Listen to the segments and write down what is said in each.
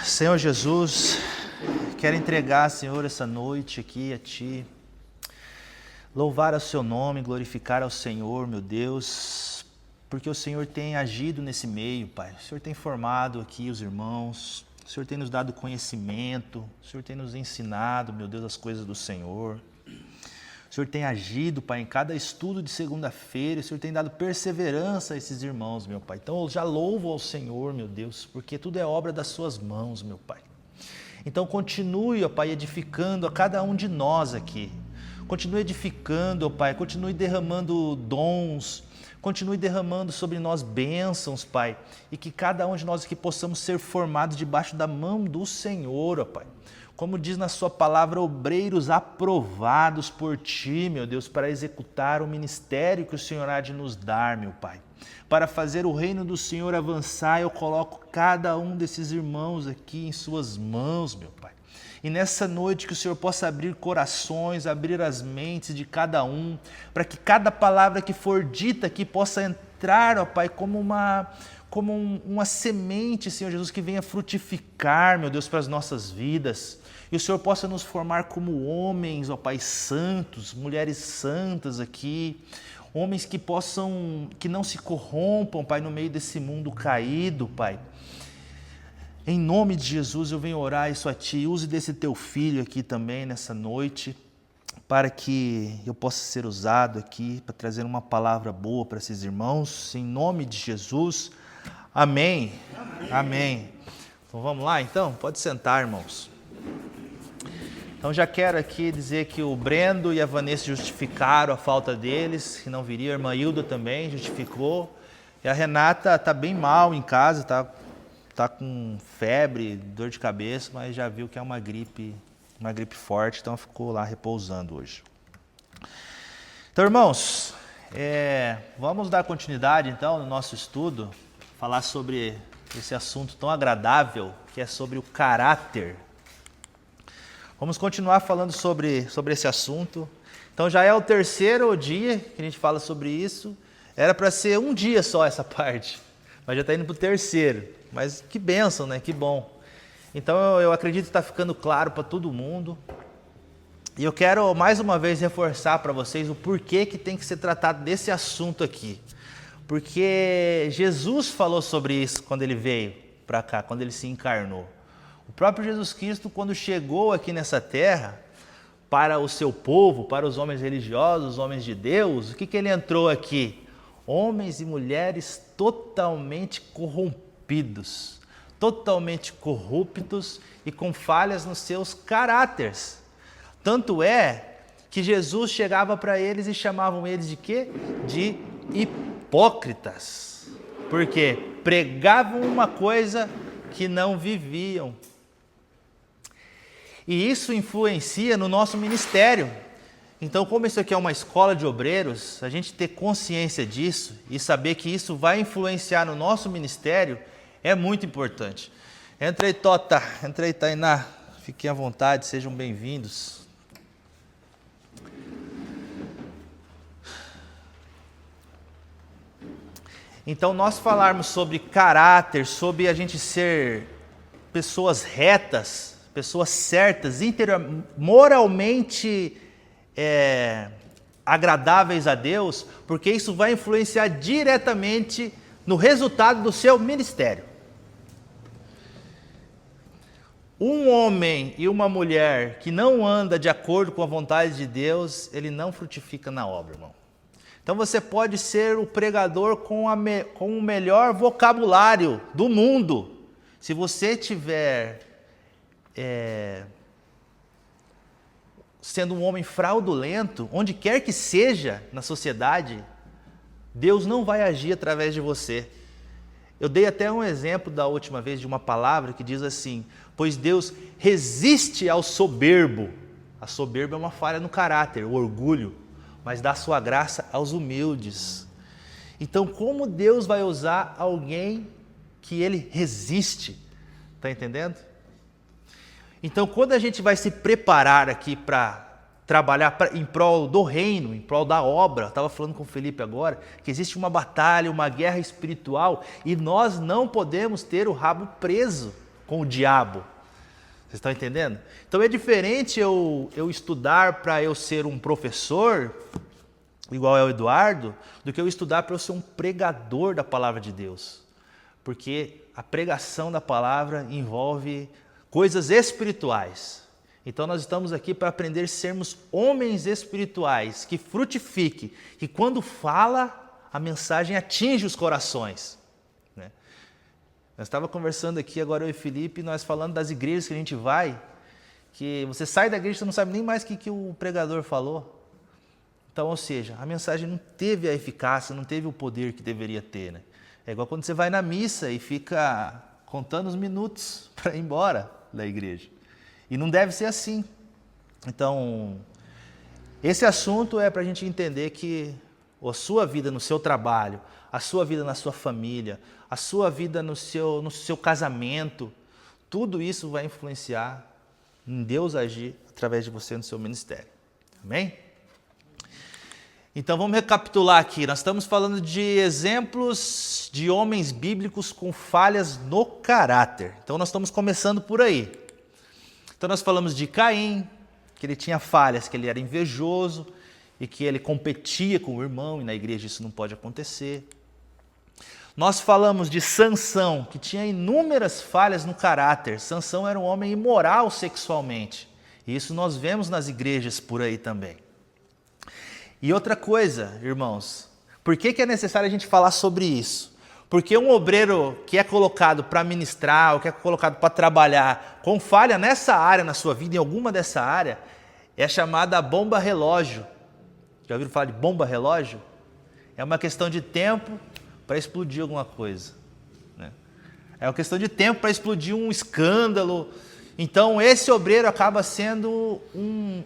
Senhor Jesus, quero entregar, Senhor, essa noite aqui a Ti, louvar ao Seu nome, glorificar ao Senhor, meu Deus, porque o Senhor tem agido nesse meio, Pai. O Senhor tem formado aqui os irmãos, o Senhor tem nos dado conhecimento, o Senhor tem nos ensinado, meu Deus, as coisas do Senhor. O Senhor tem agido, Pai, em cada estudo de segunda-feira, o Senhor tem dado perseverança a esses irmãos, meu Pai. Então eu já louvo ao Senhor, meu Deus, porque tudo é obra das Suas mãos, meu Pai. Então continue, ó Pai, edificando a cada um de nós aqui. Continue edificando, ó Pai, continue derramando dons, continue derramando sobre nós bênçãos, Pai, e que cada um de nós aqui possamos ser formados debaixo da mão do Senhor, ó Pai. Como diz na Sua palavra, obreiros aprovados por Ti, meu Deus, para executar o ministério que o Senhor há de nos dar, meu Pai. Para fazer o reino do Senhor avançar, eu coloco cada um desses irmãos aqui em Suas mãos, meu Pai. E nessa noite que o Senhor possa abrir corações, abrir as mentes de cada um, para que cada palavra que for dita aqui possa entrar, ó Pai, como uma semente, Senhor Jesus, que venha frutificar, meu Deus, para as nossas vidas. E o Senhor possa nos formar como homens, ó Pai, santos, mulheres santas aqui, homens que não se corrompam, Pai, no meio desse mundo caído, Pai. Em nome de Jesus eu venho orar isso a Ti, use desse Teu Filho aqui também nessa noite, para que eu possa ser usado aqui, para trazer uma palavra boa para esses irmãos, em nome de Jesus, amém. Amém. Então vamos lá então, pode sentar, irmãos. Então já quero aqui dizer que o Brendo e a Vanessa justificaram a falta deles, que não viria, a irmã Hilda também justificou, e a Renata está bem mal em casa, tá com febre, dor de cabeça, mas já viu que é uma gripe forte, então ficou lá repousando hoje. Então, irmãos, vamos dar continuidade então no nosso estudo, falar sobre esse assunto tão agradável, que é sobre o caráter. Vamos continuar falando sobre esse assunto. Então já é o terceiro dia que a gente fala sobre isso. Era para ser um dia só essa parte, mas já está indo para o terceiro. Mas que bênção, né? Que bom. Então eu acredito que está ficando claro para todo mundo. E eu quero mais uma vez reforçar para vocês o porquê que tem que ser tratado desse assunto aqui. Porque Jesus falou sobre isso quando Ele veio para cá, quando Ele se encarnou. O próprio Jesus Cristo, quando chegou aqui nessa terra, para o seu povo, para os homens religiosos, os homens de Deus, o que Ele entrou aqui? Homens e mulheres totalmente corrompidos, totalmente corruptos e com falhas nos seus caráteres. Tanto é que Jesus chegava para eles e chamavam eles de quê? De hipócritas. Porque pregavam uma coisa que não viviam. E isso influencia no nosso ministério. Então, como isso aqui é uma escola de obreiros, a gente ter consciência disso e saber que isso vai influenciar no nosso ministério é muito importante. Entra aí, Tota, entra aí, Tainá, fiquem à vontade, sejam bem-vindos. Então, nós falarmos sobre caráter, sobre a gente ser pessoas retas, pessoas certas, moralmente agradáveis a Deus, porque isso vai influenciar diretamente no resultado do seu ministério. Um homem e uma mulher que não anda de acordo com a vontade de Deus, ele não frutifica na obra, irmão. Então você pode ser o pregador com o melhor vocabulário do mundo. Se você tiver sendo um homem fraudulento, onde quer que seja na sociedade, Deus não vai agir através de você. Eu dei até um exemplo da última vez de uma palavra que diz assim: pois Deus resiste ao soberbo. A soberba é uma falha no caráter, o orgulho, mas dá sua graça aos humildes. Então, como Deus vai usar alguém que Ele resiste? Está entendendo? Então, quando a gente vai se preparar aqui para trabalhar em prol do reino, em prol da obra, eu estava falando com o Felipe agora, que existe uma batalha, uma guerra espiritual, e nós não podemos ter o rabo preso com o diabo. Vocês estão entendendo? Então é diferente eu estudar para eu ser um professor, igual é o Eduardo, do que eu estudar para eu ser um pregador da palavra de Deus. Porque a pregação da palavra envolve coisas espirituais. Então nós estamos aqui para aprender a sermos homens espirituais, que frutifiquem, que quando fala, a mensagem atinge os corações. Né? Nós estávamos conversando aqui agora eu e Felipe, nós falando das igrejas que a gente vai, que você sai da igreja e você não sabe nem mais o que o pregador falou. Então, ou seja, a mensagem não teve a eficácia, não teve o poder que deveria ter. Né? É igual quando você vai na missa e fica contando os minutos para ir embora da igreja. E não deve ser assim. Então, esse assunto é para a gente entender que a sua vida no seu trabalho, a sua vida na sua família, a sua vida no seu casamento, tudo isso vai influenciar em Deus agir através de você no seu ministério. Amém? Então vamos recapitular aqui, nós estamos falando de exemplos de homens bíblicos com falhas no caráter. Então nós estamos começando por aí. Então nós falamos de Caim, que ele tinha falhas, que ele era invejoso e que ele competia com o irmão, e na igreja isso não pode acontecer. Nós falamos de Sansão, que tinha inúmeras falhas no caráter. Sansão era um homem imoral sexualmente. E isso nós vemos nas igrejas por aí também. E outra coisa, irmãos, por que é necessário a gente falar sobre isso? Porque um obreiro que é colocado para ministrar, ou que é colocado para trabalhar com falha nessa área, na sua vida, em alguma dessa área, é chamada bomba relógio. Já ouviram falar de bomba relógio? É uma questão de tempo para explodir alguma coisa. Né? É uma questão de tempo para explodir um escândalo. Então esse obreiro acaba sendo um...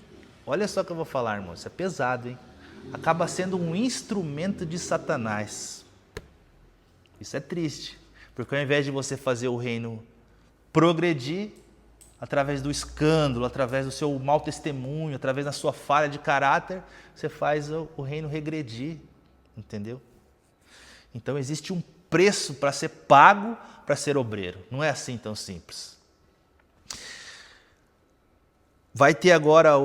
Olha só o que eu vou falar, irmão, isso é pesado, hein? Acaba sendo um instrumento de Satanás. Isso é triste, porque ao invés de você fazer o reino progredir, através do escândalo, através do seu mau testemunho, através da sua falha de caráter, você faz o reino regredir, entendeu? Então existe um preço para ser pago para ser obreiro, não é assim tão simples. Vai ter agora a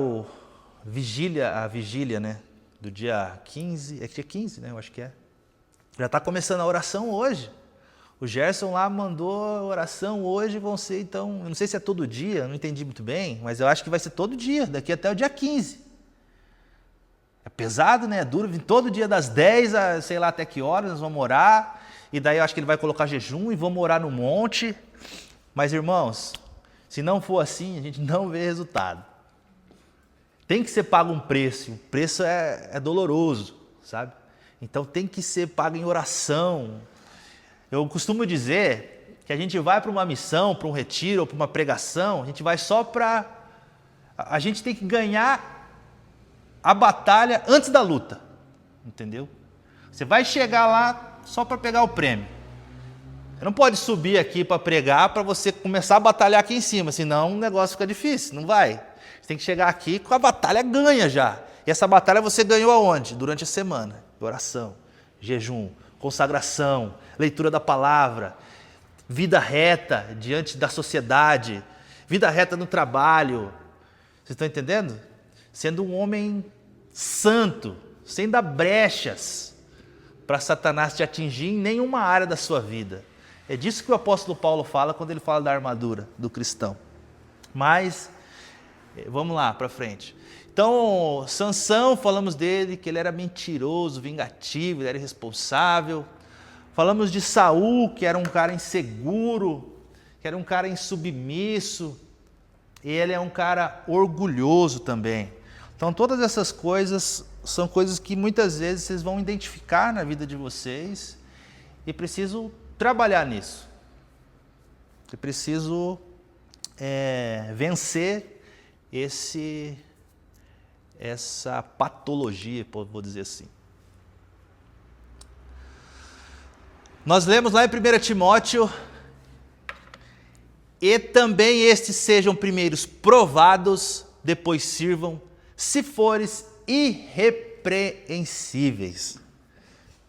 vigília, né? Do dia 15, é dia 15, né? Eu acho que é. Já está começando a oração hoje. O Gerson lá mandou a oração hoje, vão ser então, eu não sei se é todo dia, não entendi muito bem, mas eu acho que vai ser todo dia, daqui até o dia 15. É pesado, né? É duro, todo dia das 10 a sei lá até que horas nós vamos orar, e daí eu acho que ele vai colocar jejum e vamos orar no monte. Mas irmãos, se não for assim, a gente não vê resultado. Tem que ser pago um preço, o preço é doloroso, sabe? Então tem que ser pago em oração. Eu costumo dizer que a gente vai para uma missão, para um retiro ou para uma pregação, a gente vai só para... A gente tem que ganhar a batalha antes da luta, entendeu? Você vai chegar lá só para pegar o prêmio. Você não pode subir aqui para pregar para você começar a batalhar aqui em cima, senão o negócio fica difícil, não vai. Você tem que chegar aqui com a batalha ganha já. E essa batalha você ganhou aonde? Durante a semana. Oração, jejum, consagração, leitura da palavra, vida reta diante da sociedade, vida reta no trabalho. Vocês estão entendendo? Sendo um homem santo, sem dar brechas para Satanás te atingir em nenhuma área da sua vida. É disso que o apóstolo Paulo fala quando ele fala da armadura do cristão. Mas, vamos lá para frente. Então, Sansão, falamos dele, que ele era mentiroso, vingativo, ele era irresponsável. Falamos de Saul, que era um cara inseguro, que era um cara insubmisso. E ele é um cara orgulhoso também. Então, todas essas coisas são coisas que muitas vezes vocês vão identificar na vida de vocês e preciso trabalhar nisso. Eu preciso vencer essa patologia, vou dizer assim. Nós lemos lá em 1 Timóteo, e também estes sejam primeiros provados, depois sirvam, se fores irrepreensíveis.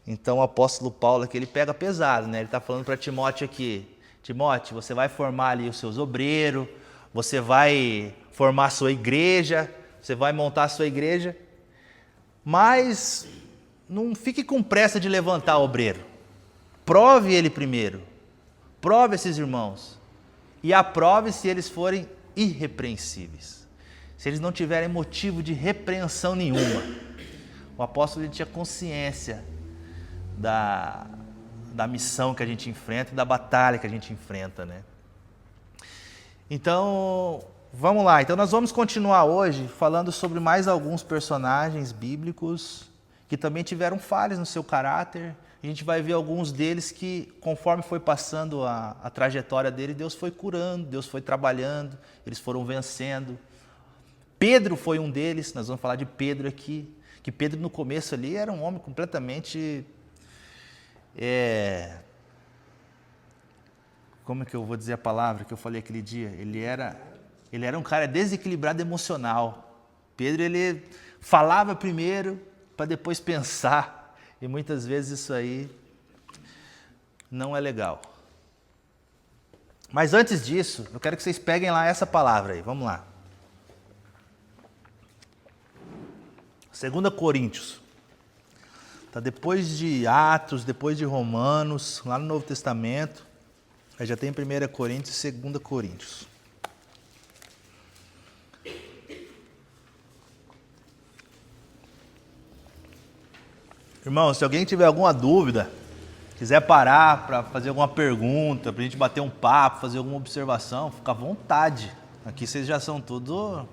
Então o apóstolo Paulo aqui, ele pega pesado, né? Ele está falando para Timóteo aqui, Timóteo, você vai formar ali os seus obreiros, você vai formar a sua igreja, você vai montar a sua igreja, mas não fique com pressa de levantar o obreiro. Prove ele primeiro. Prove esses irmãos. E aprove se eles forem irrepreensíveis. Se eles não tiverem motivo de repreensão nenhuma. O apóstolo tinha consciência da missão que a gente enfrenta e da batalha que a gente enfrenta, né? Então, vamos lá. Então, nós vamos continuar hoje falando sobre mais alguns personagens bíblicos que também tiveram falhas no seu caráter. A gente vai ver alguns deles que, conforme foi passando a trajetória dele, Deus foi curando, Deus foi trabalhando, eles foram vencendo. Pedro foi um deles, nós vamos falar de Pedro aqui, que Pedro no começo ali era um homem completamente... Como é que eu vou dizer a palavra que eu falei aquele dia? Ele era um cara desequilibrado emocional. Pedro, ele falava primeiro para depois pensar. E muitas vezes isso aí não é legal. Mas antes disso, eu quero que vocês peguem lá essa palavra aí. Vamos lá. 2 Coríntios. Está depois de Atos, depois de Romanos, lá no Novo Testamento. Aí já tem 1 Coríntios e 2 Coríntios. Irmão, se alguém tiver alguma dúvida, quiser parar para fazer alguma pergunta, para a gente bater um papo, fazer alguma observação, fica à vontade. Aqui vocês já são tudo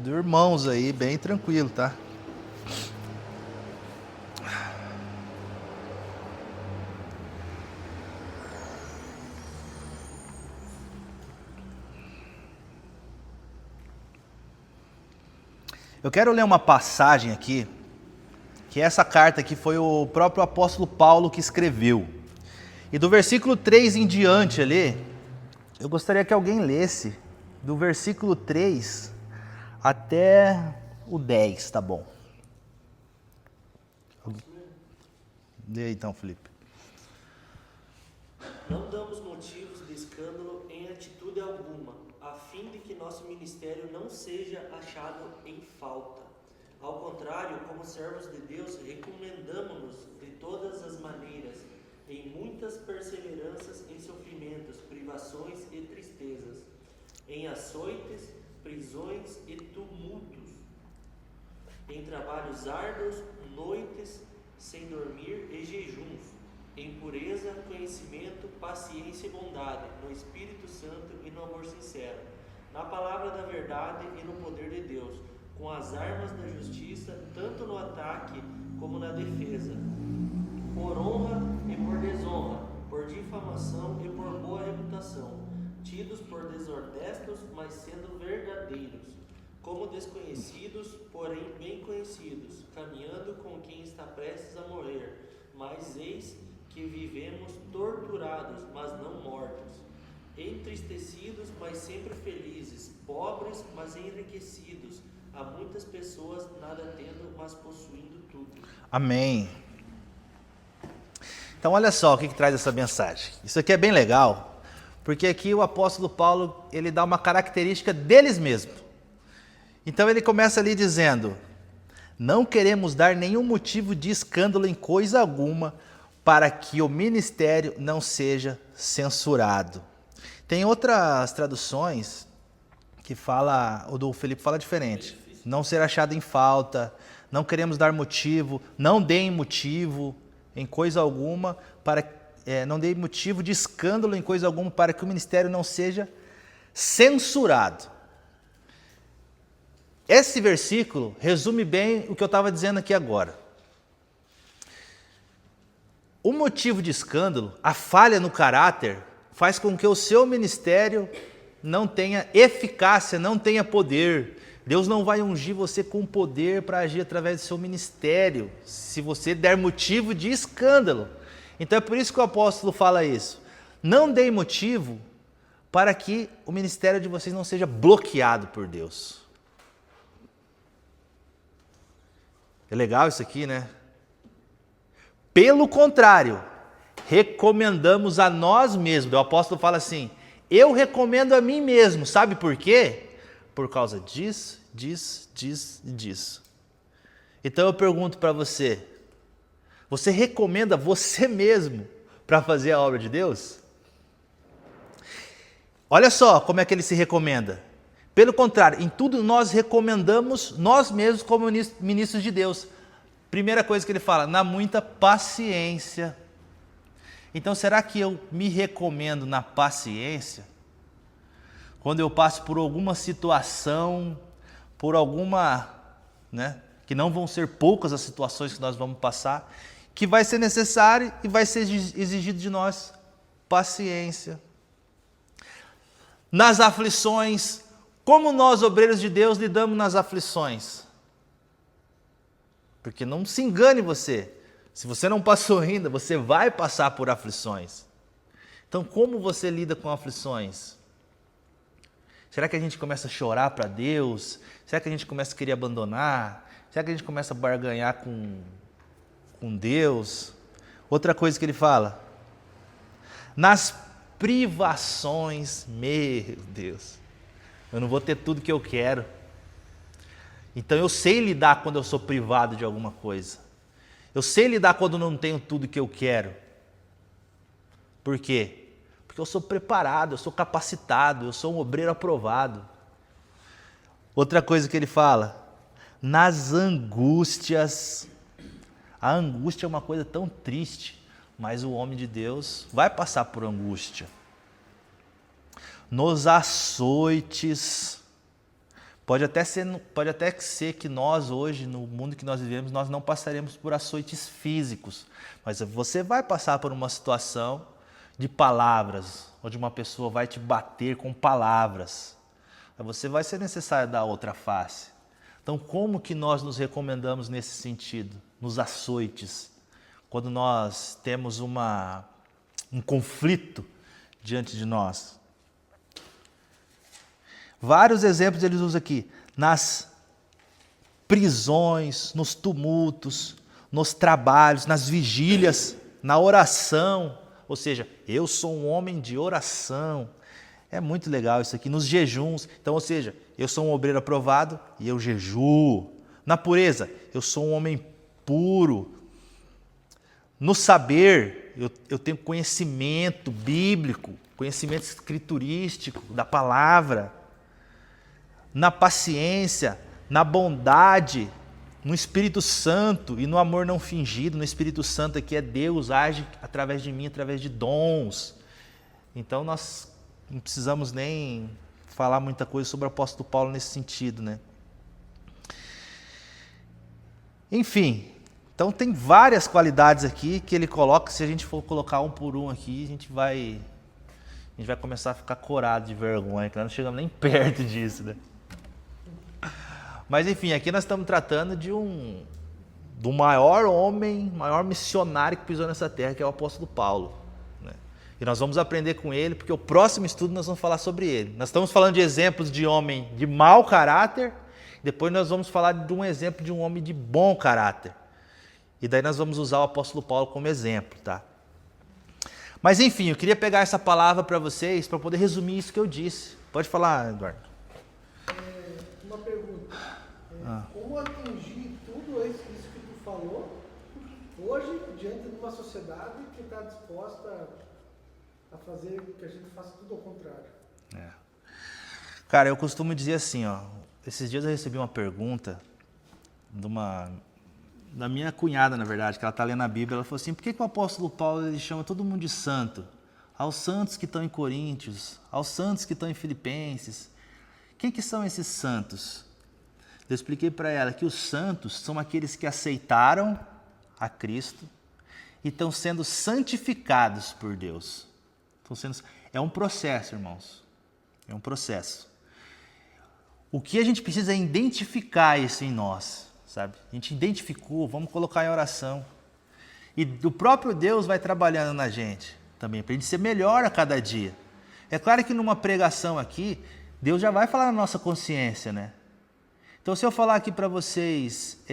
irmãos aí, bem tranquilo, tá? Eu quero ler uma passagem aqui, que essa carta aqui foi o próprio apóstolo Paulo que escreveu. E do versículo 3 em diante ali, eu gostaria que alguém lesse do versículo 3 até o 10, tá bom? Lê aí então, Felipe. Não damos motivos de escândalo em atitude alguma, a fim de que nosso ministério não seja achado em falta. Ao contrário, como servos de Deus, recomendamos-nos de todas as maneiras, em muitas perseveranças em sofrimentos, privações e tristezas, em açoites, prisões e tumultos, em trabalhos árduos, noites sem dormir e jejuns, em pureza, conhecimento, paciência e bondade, no Espírito Santo e no amor sincero, na palavra da verdade e no poder de Deus, com as armas da justiça, tanto no ataque como na defesa, por honra e por desonra, por difamação e por boa reputação, tidos por desonestos, mas sendo verdadeiros, como desconhecidos, porém bem conhecidos, caminhando com quem está prestes a morrer, mas eis que vivemos torturados, mas não mortos, entristecidos, mas sempre felizes, pobres, mas enriquecidos, há muitas pessoas nada tendo, mas possuindo tudo. Amém. Então olha só o que traz essa mensagem. Isso aqui é bem legal, porque aqui o apóstolo Paulo, ele dá uma característica deles mesmos. Então ele começa ali dizendo: não queremos dar nenhum motivo de escândalo em coisa alguma, para que o ministério não seja censurado. Tem outras traduções que fala, o do Felipe fala diferente. Não ser achado em falta, não queremos dar motivo, não deem motivo em coisa alguma, não deem motivo de escândalo em coisa alguma, para que o ministério não seja censurado. Esse versículo resume bem o que eu estava dizendo aqui agora. O motivo de escândalo, a falha no caráter, faz com que o seu ministério não tenha eficácia, não tenha poder. Deus não vai ungir você com poder para agir através do seu ministério, se você der motivo de escândalo. Então é por isso que o apóstolo fala isso. Não deem motivo para que o ministério de vocês não seja bloqueado por Deus. É legal isso aqui, né? Pelo contrário, recomendamos a nós mesmos. O apóstolo fala assim, eu recomendo a mim mesmo. Sabe por quê? Por causa disso, disso, disso e disso. Então eu pergunto para você, você recomenda você mesmo para fazer a obra de Deus? Olha só como é que ele se recomenda. Pelo contrário, em tudo nós recomendamos nós mesmos como ministros de Deus. Primeira coisa que ele fala, na muita paciência. Então será que eu me recomendo na paciência? Quando eu passo por alguma situação, por alguma, que não vão ser poucas as situações que nós vamos passar, que vai ser necessário e vai ser exigido de nós paciência. Nas aflições, como nós, obreiros de Deus, lidamos nas aflições? Porque não se engane você, se você não passou ainda, você vai passar por aflições. Então, como você lida com aflições? Será que a gente começa a chorar para Deus? Será que a gente começa a querer abandonar? Será que a gente começa a barganhar com Deus? Outra coisa que ele fala, nas privações, meu Deus, eu não vou ter tudo que eu quero. Então eu sei lidar quando eu sou privado de alguma coisa. Eu sei lidar quando não tenho tudo que eu quero. Por quê? Porque eu sou preparado, eu sou capacitado, eu sou um obreiro aprovado. Outra coisa que ele fala, nas angústias. A angústia é uma coisa tão triste, mas o homem de Deus vai passar por angústia. Nos açoites. Pode até ser que nós hoje, no mundo que nós vivemos, nós não passaremos por açoites físicos, mas você vai passar por uma situação de palavras, onde uma pessoa vai te bater com palavras. Você vai ser necessário dar outra face. Então, como que nós nos recomendamos nesse sentido? Nos açoites, quando nós temos um conflito diante de nós. Vários exemplos eles usam aqui, nas prisões, nos tumultos, nos trabalhos, nas vigílias, na oração, ou seja, eu sou um homem de oração. É muito legal isso aqui, nos jejuns, então, ou seja, eu sou um obreiro aprovado e eu jejuo. Na pureza, eu sou um homem puro. No saber, eu tenho conhecimento bíblico, conhecimento escriturístico da palavra. Na paciência, na bondade, no Espírito Santo e no amor não fingido. No Espírito Santo aqui é Deus age através de mim, através de dons. Então nós não precisamos nem falar muita coisa sobre o apóstolo Paulo nesse sentido, Enfim, então tem várias qualidades aqui que ele coloca. Se a gente for colocar um por um aqui, a gente vai começar a ficar corado de vergonha, que nós não chegamos nem perto disso, Mas enfim, aqui nós estamos tratando do maior homem, maior missionário que pisou nessa terra, que é o apóstolo Paulo. E nós vamos aprender com ele, porque o próximo estudo nós vamos falar sobre ele. Nós estamos falando de exemplos de homem de mau caráter, depois nós vamos falar de um exemplo de um homem de bom caráter. E daí nós vamos usar o apóstolo Paulo como exemplo, tá? Mas enfim, eu queria pegar essa palavra para vocês, para poder resumir isso que eu disse. Pode falar, Eduardo. Uma pergunta. Como atingir tudo isso que tu falou hoje, diante de uma sociedade que está disposta a fazer que a gente faça tudo ao contrário? Cara, eu costumo dizer assim, esses dias eu recebi uma pergunta da minha cunhada, na verdade, que ela está lendo a Bíblia. Ela falou assim, por que o apóstolo Paulo ele chama todo mundo de santo? Aos santos que estão em Coríntios, aos santos que estão em Filipenses. Quem que são esses santos? Eu expliquei para ela que os santos são aqueles que aceitaram a Cristo e estão sendo santificados por Deus. É um processo, irmãos. É um processo. O que a gente precisa é identificar isso em nós, sabe? A gente identificou, vamos colocar em oração. E o próprio Deus vai trabalhando na gente também, para a gente ser melhor a cada dia. É claro que numa pregação aqui, Deus já vai falar na nossa consciência, Então, se eu falar aqui para vocês,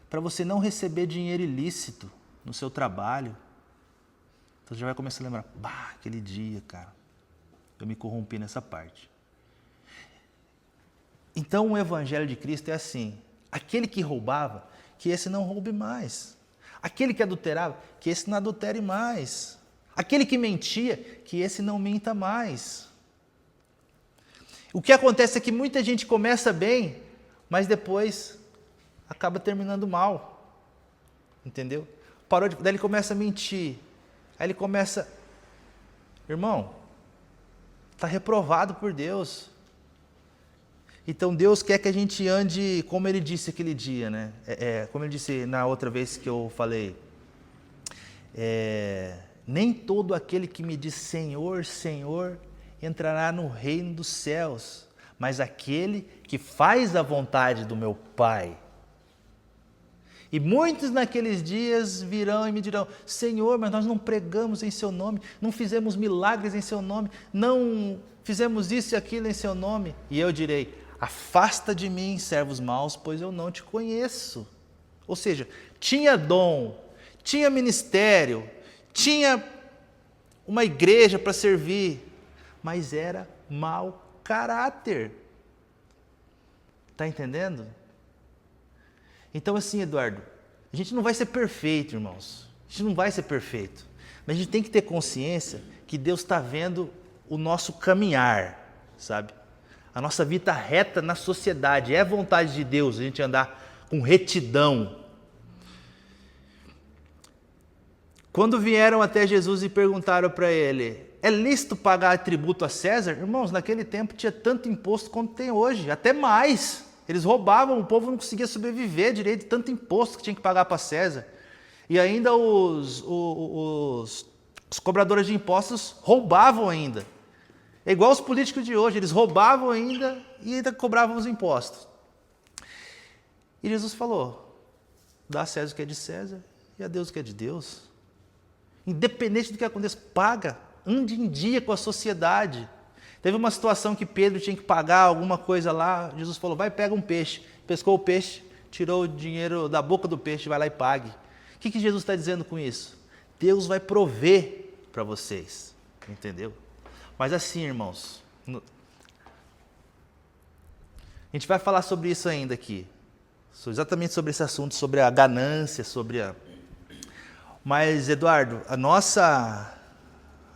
para você não receber dinheiro ilícito no seu trabalho, Então você já vai começar a lembrar, aquele dia, cara, eu me corrompi nessa parte. Então o Evangelho de Cristo é assim, aquele que roubava, que esse não roube mais. Aquele que adulterava, que esse não adultere mais. Aquele que mentia, que esse não minta mais. O que acontece é que muita gente começa bem, mas depois acaba terminando mal. Entendeu? Daí ele começa a mentir. Aí ele começa... Irmão, está reprovado por Deus. Então Deus quer que a gente ande, como Ele disse aquele dia, né? Como Ele disse na outra vez que eu falei. Nem todo aquele que me diz Senhor, Senhor, entrará no reino dos céus, mas aquele que faz a vontade do meu Pai. E muitos naqueles dias virão e me dirão, Senhor, mas nós não pregamos em Seu nome, não fizemos milagres em Seu nome, não fizemos isso e aquilo em Seu nome. E eu direi, afasta de mim, servos maus, pois eu não te conheço. Ou seja, tinha dom, tinha ministério, tinha uma igreja para servir, mas era mau caráter. Está entendendo? Então assim, Eduardo, a gente não vai ser perfeito, irmãos. A gente não vai ser perfeito. Mas a gente tem que ter consciência que Deus está vendo o nosso caminhar, sabe? A nossa vida reta na sociedade. É vontade de Deus a gente andar com retidão. Quando vieram até Jesus e perguntaram para ele, é lícito pagar tributo a César? Irmãos, naquele tempo tinha tanto imposto quanto tem hoje, até mais. Eles roubavam, o povo não conseguia sobreviver direito de tanto imposto que tinha que pagar para César. E ainda os cobradores de impostos roubavam ainda. É igual os políticos de hoje, eles roubavam ainda e ainda cobravam os impostos. E Jesus falou, dá a César o que é de César e a Deus o que é de Deus. Independente do que aconteça, paga, ande em dia com a sociedade. Teve uma situação que Pedro tinha que pagar alguma coisa lá, Jesus falou, vai pega um peixe, pescou o peixe, tirou o dinheiro da boca do peixe, vai lá e pague. O que Jesus está dizendo com isso? Deus vai prover para vocês, entendeu? Mas assim, irmãos, a gente vai falar sobre isso ainda aqui, exatamente sobre esse assunto, sobre a ganância, Mas, Eduardo, a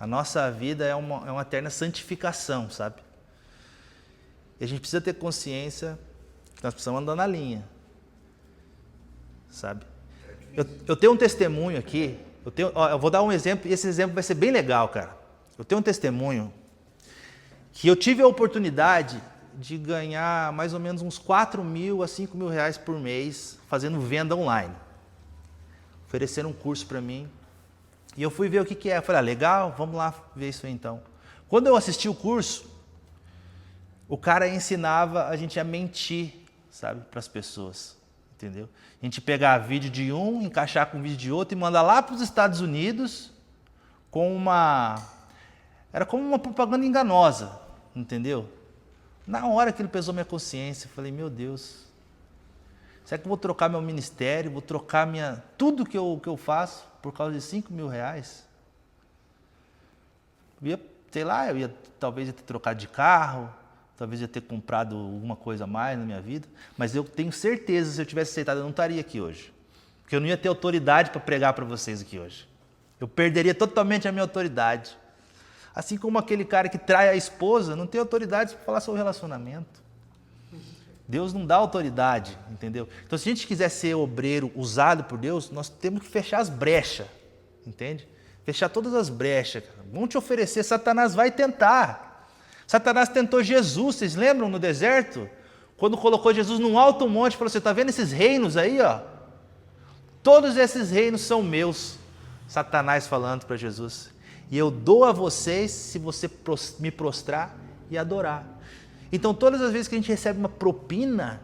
nossa vida é uma eterna santificação, sabe? E a gente precisa ter consciência que nós precisamos andar na linha, sabe? Eu tenho um testemunho aqui, eu vou dar um exemplo, e esse exemplo vai ser bem legal, cara. Eu tenho um testemunho que eu tive a oportunidade de ganhar mais ou menos uns 4 mil a 5 mil reais por mês fazendo venda online. Ofereceram um curso para mim e eu fui ver o que é. Eu falei, legal, vamos lá ver isso aí então. Quando eu assisti o curso, o cara ensinava a gente a mentir, sabe, para as pessoas, entendeu? A gente pegar vídeo de um, encaixar com vídeo de outro e mandar lá para os Estados Unidos era como uma propaganda enganosa, entendeu? Na hora que ele pesou minha consciência, eu falei, meu Deus, será que eu vou trocar meu ministério, vou trocar tudo que eu faço por causa de 5 mil reais? Talvez ia ter trocado de carro, talvez ia ter comprado alguma coisa a mais na minha vida, mas eu tenho certeza, se eu tivesse aceitado, eu não estaria aqui hoje. Porque eu não ia ter autoridade para pregar para vocês aqui hoje. Eu perderia totalmente a minha autoridade. Assim como aquele cara que trai a esposa, não tem autoridade para falar sobre relacionamento. Deus não dá autoridade, entendeu? Então, se a gente quiser ser obreiro usado por Deus, nós temos que fechar as brechas, entende? Fechar todas as brechas. Vão te oferecer, Satanás vai tentar. Satanás tentou Jesus, vocês lembram no deserto? Quando colocou Jesus num alto monte, falou, você está vendo esses reinos aí, ó? Todos esses reinos são meus. Satanás falando para Jesus. E eu dou a vocês se você me prostrar e adorar. Então, todas as vezes que a gente recebe uma propina,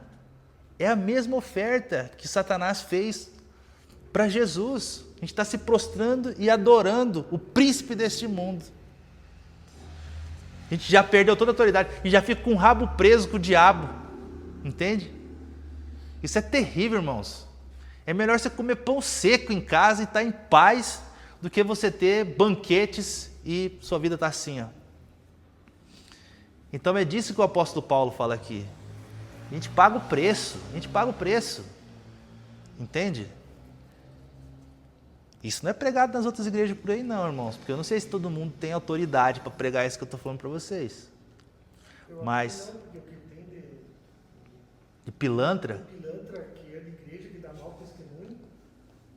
é a mesma oferta que Satanás fez para Jesus. A gente está se prostrando e adorando o príncipe deste mundo. A gente já perdeu toda a autoridade e já fica com o rabo preso com o diabo. Entende? Isso é terrível, irmãos. É melhor você comer pão seco em casa e estar em paz do que você ter banquetes e sua vida está assim, ó. Então é disso que o apóstolo Paulo fala aqui. A gente paga o preço, entende? Isso não é pregado nas outras igrejas por aí não, irmãos, porque eu não sei se todo mundo tem autoridade para pregar isso que eu estou falando para vocês. Mas de pilantra? Pilantra, que é de igreja, que dá mau testemunho,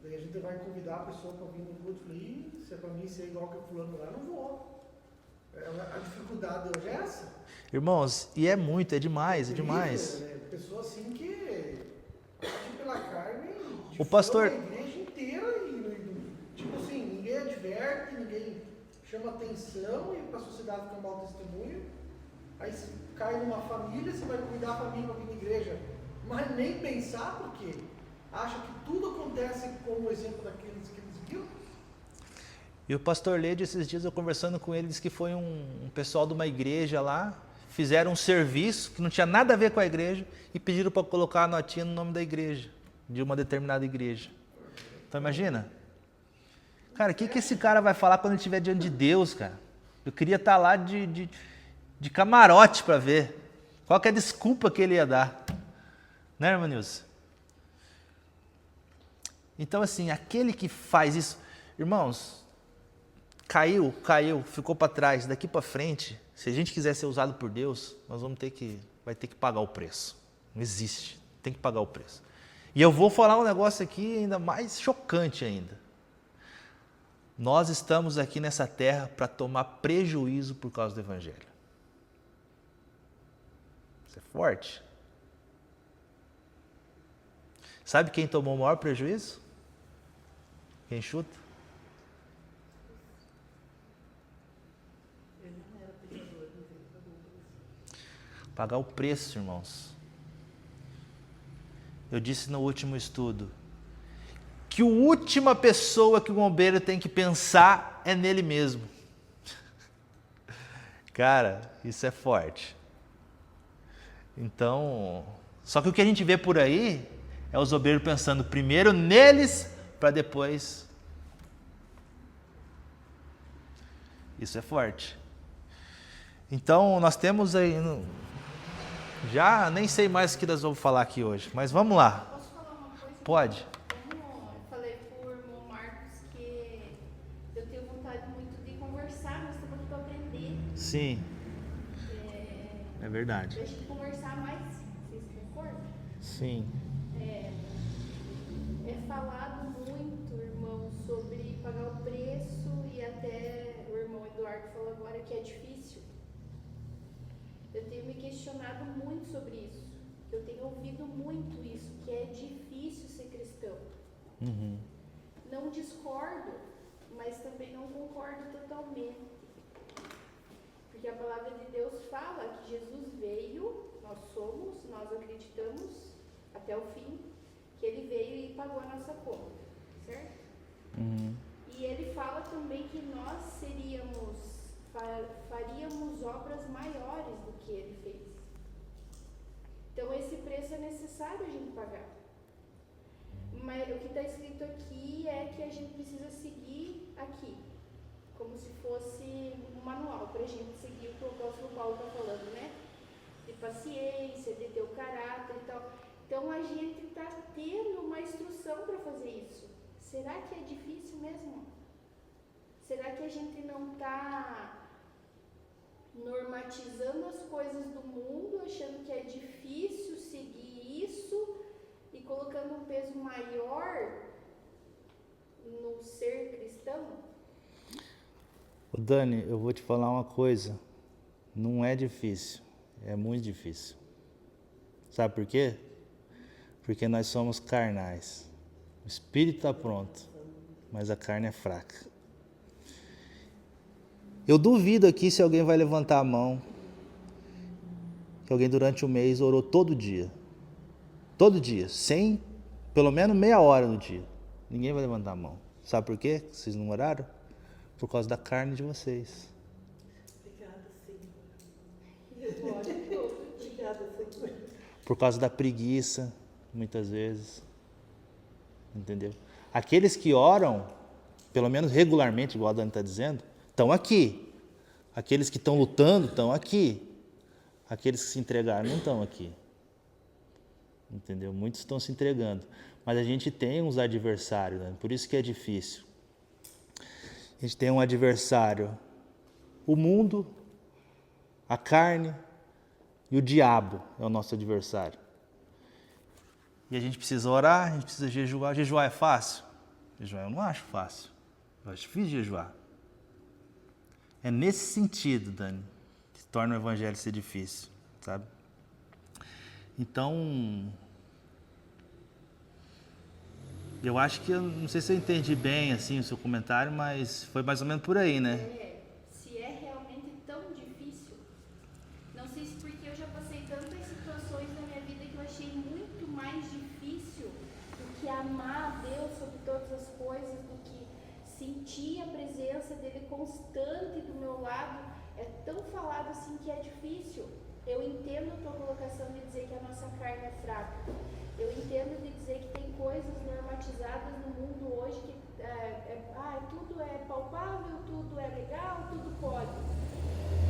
daí a gente vai convidar a pessoa para vir no culto e falar, se é para mim ser igual que o fulano lá, não vou. A dificuldade hoje é essa. Irmãos, e é demais, é demais. Pessoa assim que age pela carne, o pastor... a igreja inteira e, tipo assim, ninguém adverte, ninguém chama atenção e para a sociedade fica um mau testemunho. Aí você cai numa família, você vai convidar a família para vir na igreja, mas nem pensar porque acha que tudo acontece como exemplo daqueles que eles viram. E o pastor Lede, esses dias eu conversando com ele, disse que foi um pessoal de uma igreja lá, fizeram um serviço que não tinha nada a ver com a igreja e pediram para colocar a notinha no nome da igreja, de uma determinada igreja. Então imagina. Cara, o que esse cara vai falar quando ele estiver diante de Deus, cara? Eu queria estar lá de camarote para ver. Qual que é a desculpa que ele ia dar? Né, irmã Nilce? Então assim, aquele que faz isso... Irmãos, caiu, ficou para trás, daqui para frente, se a gente quiser ser usado por Deus, nós vai ter que pagar o preço. Não existe, tem que pagar o preço. E eu vou falar um negócio aqui ainda mais chocante ainda. Nós estamos aqui nessa terra para tomar prejuízo por causa do Evangelho. Isso é forte. Sabe quem tomou o maior prejuízo? Quem chuta? Pagar o preço, irmãos. Eu disse no último estudo que a última pessoa que o bombeiro tem que pensar é nele mesmo. Cara, isso é forte. Então, só que o que a gente vê por aí é os bombeiros pensando primeiro neles para depois. Isso é forte. Então, nós temos aí... Já nem sei mais o que nós vamos falar aqui hoje, mas vamos lá. Posso falar uma coisa? Pode. Como eu falei pro irmão Marcos que eu tenho vontade muito de conversar, mas estamos aqui para aprender. Sim. É verdade. Pra gente conversar mais, vocês concordam? Sim. É falado muito, irmão, sobre pagar o preço e até o irmão Eduardo falou agora que é difícil. Eu tenho me questionado muito sobre isso. Eu tenho ouvido muito isso, que é difícil ser cristão. Uhum. Não discordo, mas também não concordo totalmente. Porque a palavra de Deus fala que Jesus veio, nós acreditamos até o fim, que ele veio e pagou a nossa conta, certo? Uhum. E ele fala também que nós faríamos obras maiores do que ele fez. Então esse preço é necessário a gente pagar. Mas o que está escrito aqui é que a gente precisa seguir aqui, como se fosse um manual para a gente seguir o que o apóstolo Paulo está falando, né? De paciência, de ter o caráter e tal. Então a gente está tendo uma instrução para fazer isso. Será que é difícil mesmo? Será que a gente não está normatizando as coisas do mundo, achando que é difícil seguir isso e colocando um peso maior no ser cristão? Ô Dani, eu vou te falar uma coisa. Não é difícil, é muito difícil. Sabe por quê? Porque nós somos carnais. O espírito está pronto, mas a carne é fraca. Eu duvido aqui se alguém vai levantar a mão que alguém durante o mês orou todo dia, sem pelo menos meia hora no dia. Ninguém vai levantar a mão. Sabe por quê? Vocês não oraram? Por causa da carne de vocês. Obrigada, Senhor. Obrigada, Senhor. Por causa da preguiça, muitas vezes. Entendeu? Aqueles que oram pelo menos regularmente, igual a Dani está dizendo, estão aqui. Aqueles que estão lutando estão aqui. Aqueles que se entregaram não estão aqui. Entendeu? Muitos estão se entregando. Mas a gente tem uns adversários, né? Por isso que é difícil. A gente tem um adversário, o mundo, a carne e o diabo é o nosso adversário. E a gente precisa orar, a gente precisa jejuar. Jejuar é fácil? Jejuar eu não acho fácil. Eu acho difícil jejuar. É nesse sentido, Dani, que torna o evangelho ser difícil, sabe? Então, eu acho que, eu não sei se eu entendi bem assim, o seu comentário, mas foi mais ou menos por aí, né? Se é realmente tão difícil, não sei se porque eu já passei tantas situações na minha vida que eu achei muito mais difícil do que amar a Deus sobre todas as coisas, do que sentir a presença dele constante do meu lado. É tão falado assim que é difícil. Eu entendo a tua colocação de dizer que a nossa carne é fraca. Eu entendo de dizer que tem coisas normatizadas no mundo hoje que tudo é palpável, tudo é legal, tudo pode.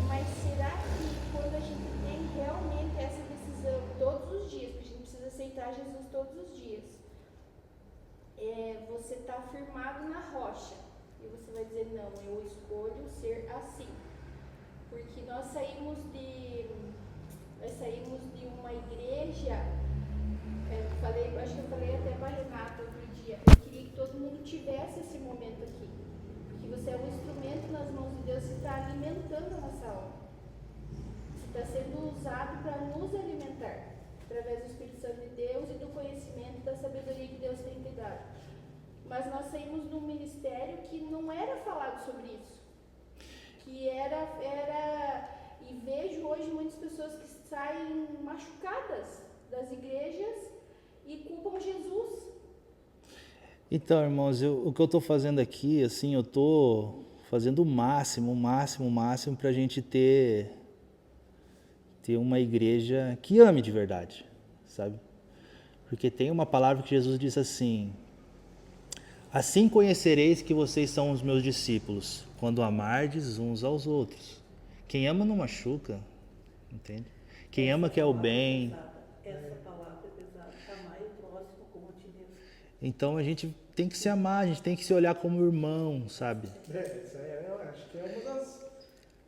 Mas será que quando a gente tem realmente essa decisão todos os dias, porque a gente precisa aceitar Jesus todos os dias, você está firmado na rocha e você vai dizer, não, eu escolho ser assim. Porque nós saímos de uma igreja, acho que eu falei até para a Renata outro dia, eu queria que todo mundo tivesse esse momento aqui, porque você é um instrumento nas mãos de Deus, você está alimentando a nossa alma, você está sendo usado para nos alimentar, através do Espírito Santo de Deus e do conhecimento, da sabedoria que Deus tem te dado. Mas nós saímos de um ministério que não era falado sobre isso, que era e vejo hoje muitas pessoas que saem machucadas das igrejas e culpam Jesus. Então, irmãos, o que eu estou fazendo aqui, assim, eu estou fazendo o máximo para a gente ter uma igreja que ame de verdade, sabe? Porque tem uma palavra que Jesus disse assim: assim conhecereis que vocês são os meus discípulos, quando amardes uns aos outros. Quem ama não machuca, entende? Quem ama quer o bem. Essa palavra é pesada. Amar o próximo como a ti mesmo. Então a gente tem que se amar, a gente tem que se olhar como irmão, sabe? Isso aí eu acho que é uma das...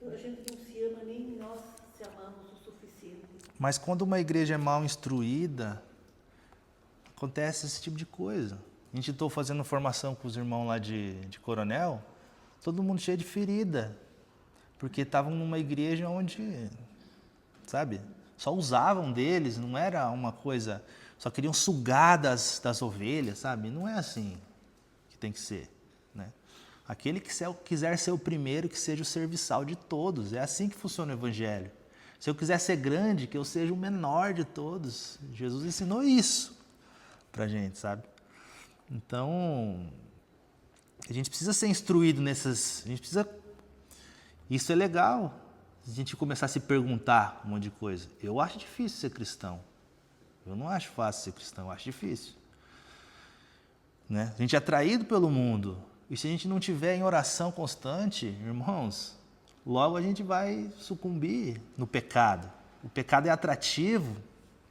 A gente não se ama, nem nós se amamos o suficiente. Mas quando uma igreja é mal instruída, acontece esse tipo de coisa. A gente estou fazendo formação com os irmãos lá de Coronel, todo mundo cheio de ferida, porque estavam numa igreja onde, sabe, só usavam deles, não era uma coisa, só queriam sugar das ovelhas, sabe? Não é assim que tem que ser, né? Aquele que quiser ser o primeiro, que seja o serviçal de todos, é assim que funciona o evangelho. Se eu quiser ser grande, que eu seja o menor de todos. Jesus ensinou isso pra gente, sabe? Então, a gente precisa ser instruído isso é legal, a gente começar a se perguntar um monte de coisa. Eu acho difícil ser cristão. Eu não acho fácil ser cristão, eu acho difícil. Né? A gente é atraído pelo mundo. E se a gente não tiver em oração constante, irmãos, logo a gente vai sucumbir no pecado. O pecado é atrativo,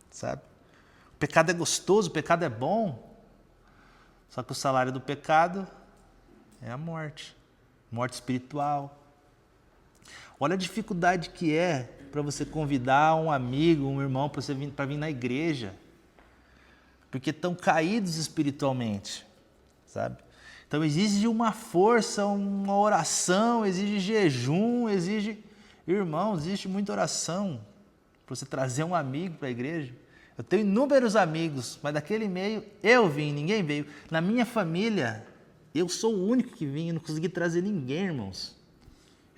sabe? O pecado é gostoso, o pecado é bom. Só que o salário do pecado é a morte espiritual. Olha a dificuldade que é para você convidar um amigo, um irmão para vir na igreja, porque estão caídos espiritualmente, sabe? Então exige uma força, uma oração, exige jejum, existe muita oração para você trazer um amigo para a igreja. Eu tenho inúmeros amigos, mas daquele meio eu vim, ninguém veio. Na minha família, eu sou o único que vim, eu não consegui trazer ninguém, irmãos.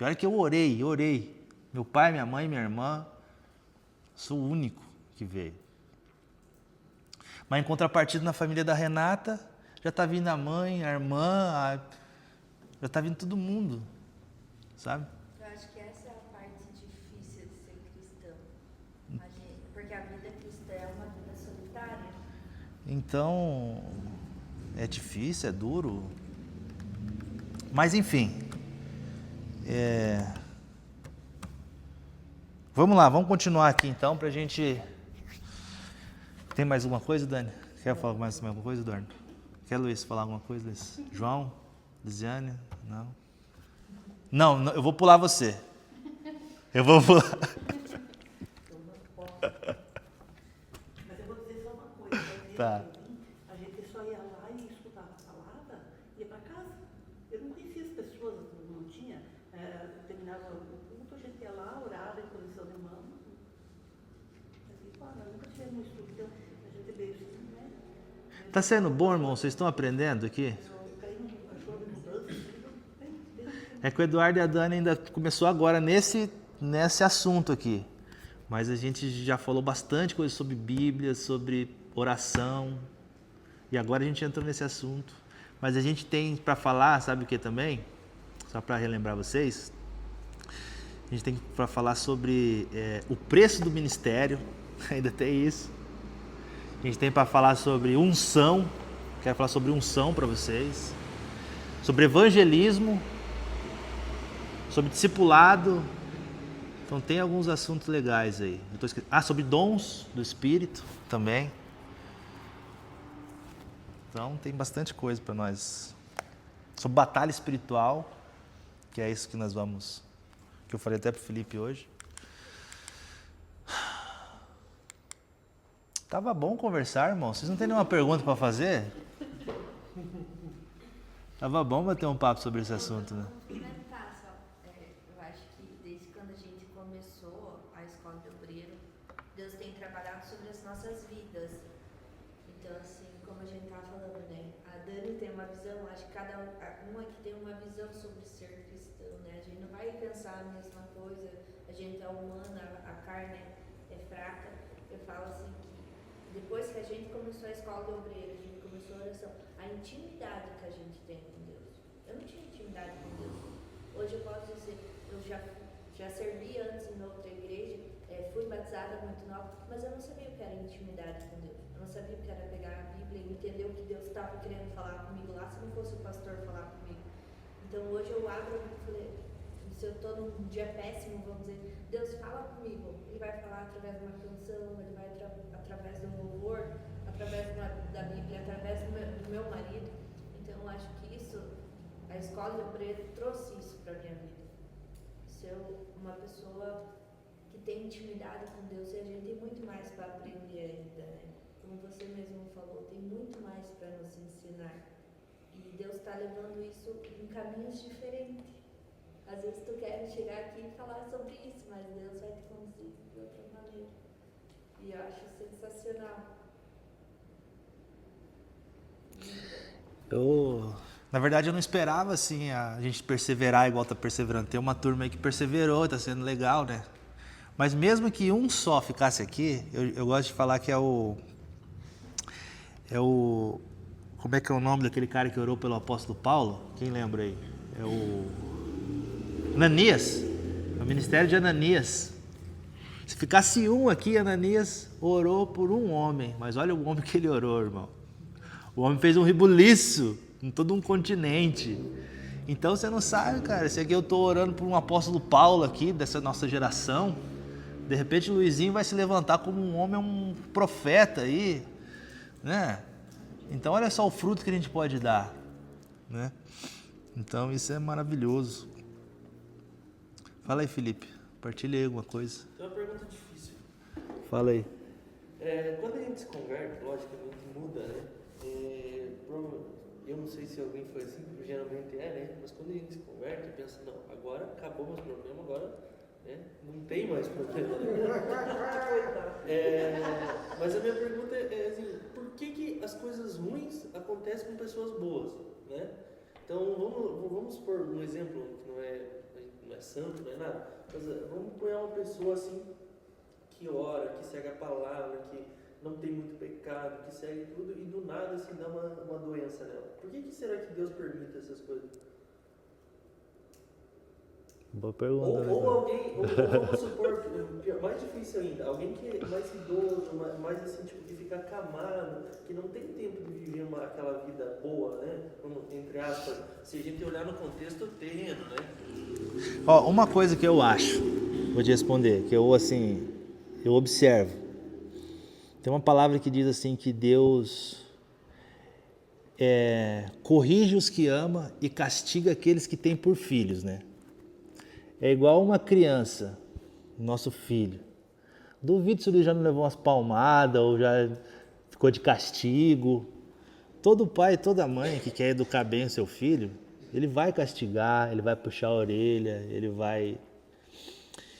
E olha que eu orei. Meu pai, minha mãe, minha irmã, sou o único que veio. Mas em contrapartida, na família da Renata, já está vindo a mãe, a irmã, já está vindo todo mundo, sabe? Eu acho que essa é a parte difícil de ser cristão. Porque a vida cristã é uma vida solitária. Então, é difícil, é duro. Mas enfim, vamos lá, vamos continuar aqui então pra gente... Tem mais alguma coisa, Dani? Quer falar mais alguma coisa, Dorno? Quer, Luiz, falar alguma coisa, Luiz? João? Lisiane? Não? Não, eu vou pular você. Eu vou pular. Mas eu vou dizer só uma coisa. Tá. A gente só ia lá e escutava a palavra e ia para casa. Eu não conhecia as pessoas, não tinha. Terminava o culto, a gente ia lá, orava em posição de mão. Assim, nós nunca tivemos um estudo, então a gente veio assim, né? Tá sendo bom, irmão? Vocês estão aprendendo aqui? Eu caí num cachorro de mudança, É que o Eduardo e a Dani ainda começou agora nesse assunto aqui. Mas a gente já falou bastante coisa sobre Bíblia, sobre oração. E agora a gente entrou nesse assunto. Mas a gente tem para falar, sabe o que também? Só para relembrar vocês. A gente tem para falar sobre o preço do ministério. Ainda tem isso. A gente tem para falar sobre unção. Quero falar sobre unção para vocês. Sobre evangelismo. Sobre discipulado. Então tem alguns assuntos legais aí. Sobre dons do Espírito também. Então tem bastante coisa para nós. Sobre batalha espiritual, que é isso que nós vamos... Que eu falei até para o Felipe hoje. Tava bom conversar, irmão. Vocês não têm nenhuma pergunta para fazer? Tava bom bater um papo sobre esse assunto, né? Complementar só, eu acho que desde quando a gente começou a escola de obreiro, Deus tem trabalhado sobre as nossas vidas. Então, assim, como a gente estava falando, né? A Dani tem uma visão, acho que cada um aqui tem uma visão sobre ser cristão, né? A gente não vai pensar a mesma coisa, a gente é humana, a carne é fraca. Eu falo assim que depois que a gente começou a escola de obreiro, a gente começou a oração, a intimidade que a gente tem com Deus. Eu não tinha intimidade com Deus. Hoje eu posso dizer, eu já servi antes em outra igreja, fui batizada muito nova, mas eu não sabia o que era intimidade com Deus. Eu não sabia o que era pegar a Bíblia e entender o que Deus estava querendo falar comigo lá, se não fosse o pastor falar comigo. Então hoje eu abro e falei, se eu estou num dia péssimo, vamos dizer, Deus fala comigo. Ele vai falar através de uma canção, ele vai através de um louvor, através da Bíblia, através do meu marido. Então eu acho que isso, a escola de obreiro trouxe isso para a minha vida. Ser uma pessoa que tem intimidade com Deus, e a gente tem muito mais para aprender ainda, né? Como você mesmo falou, tem muito mais para nos ensinar. E Deus está levando isso em caminhos diferentes. Às vezes tu quer chegar aqui e falar sobre isso, mas Deus vai te conduzir de outra maneira. E eu acho sensacional. Na verdade, eu não esperava assim a gente perseverar igual tá perseverando. Tem uma turma aí que perseverou, tá sendo legal, né? Mas mesmo que um só ficasse aqui, eu gosto de falar que é o... Como é que é o nome daquele cara que orou pelo apóstolo Paulo? Quem lembra aí? É o Ananias. É o ministério de Ananias. Se ficasse um aqui, Ananias orou por um homem. Mas olha o homem que ele orou, irmão. O homem fez um rebuliço em todo um continente. Então você não sabe, cara, se aqui eu estou orando por um apóstolo Paulo aqui, dessa nossa geração, de repente o Luizinho vai se levantar como um homem, um profeta aí, né? Então olha só o fruto que a gente pode dar, né? Então isso é maravilhoso. Fala aí, Felipe, partilha aí alguma coisa. Tem uma pergunta difícil. Fala aí. Quando a gente se converte, logicamente muda, né? Eu não sei se alguém foi assim, geralmente né? Mas quando a gente se converte, pensa, não, agora acabou meus problemas, agora né? Não tem mais problema. Mas a minha pergunta é assim, por que as coisas ruins acontecem com pessoas boas, né? Então vamos supor um exemplo que não é santo, não é nada, mas vamos pôr uma pessoa assim que ora, que segue a palavra, que não tem muito pecado, que segue tudo e do nada assim dá uma doença nela. Por que será que Deus permite essas coisas? Boa pergunta. Ou alguém, ou vamos supor, mais difícil ainda, alguém que é mais idoso, mais assim, tipo, que fica acamado, que não tem tempo de viver aquela vida boa, né? Entre aspas, se a gente olhar no contexto terreno, né? Ó, uma coisa que eu acho, vou te responder, que eu assim, eu observo. Tem uma palavra que diz assim que Deus corrige os que ama e castiga aqueles que tem por filhos, né? É igual uma criança, nosso filho. Duvido se ele já não levou umas palmadas ou já ficou de castigo. Todo pai, toda mãe que quer educar bem o seu filho, ele vai castigar, ele vai puxar a orelha, ele vai...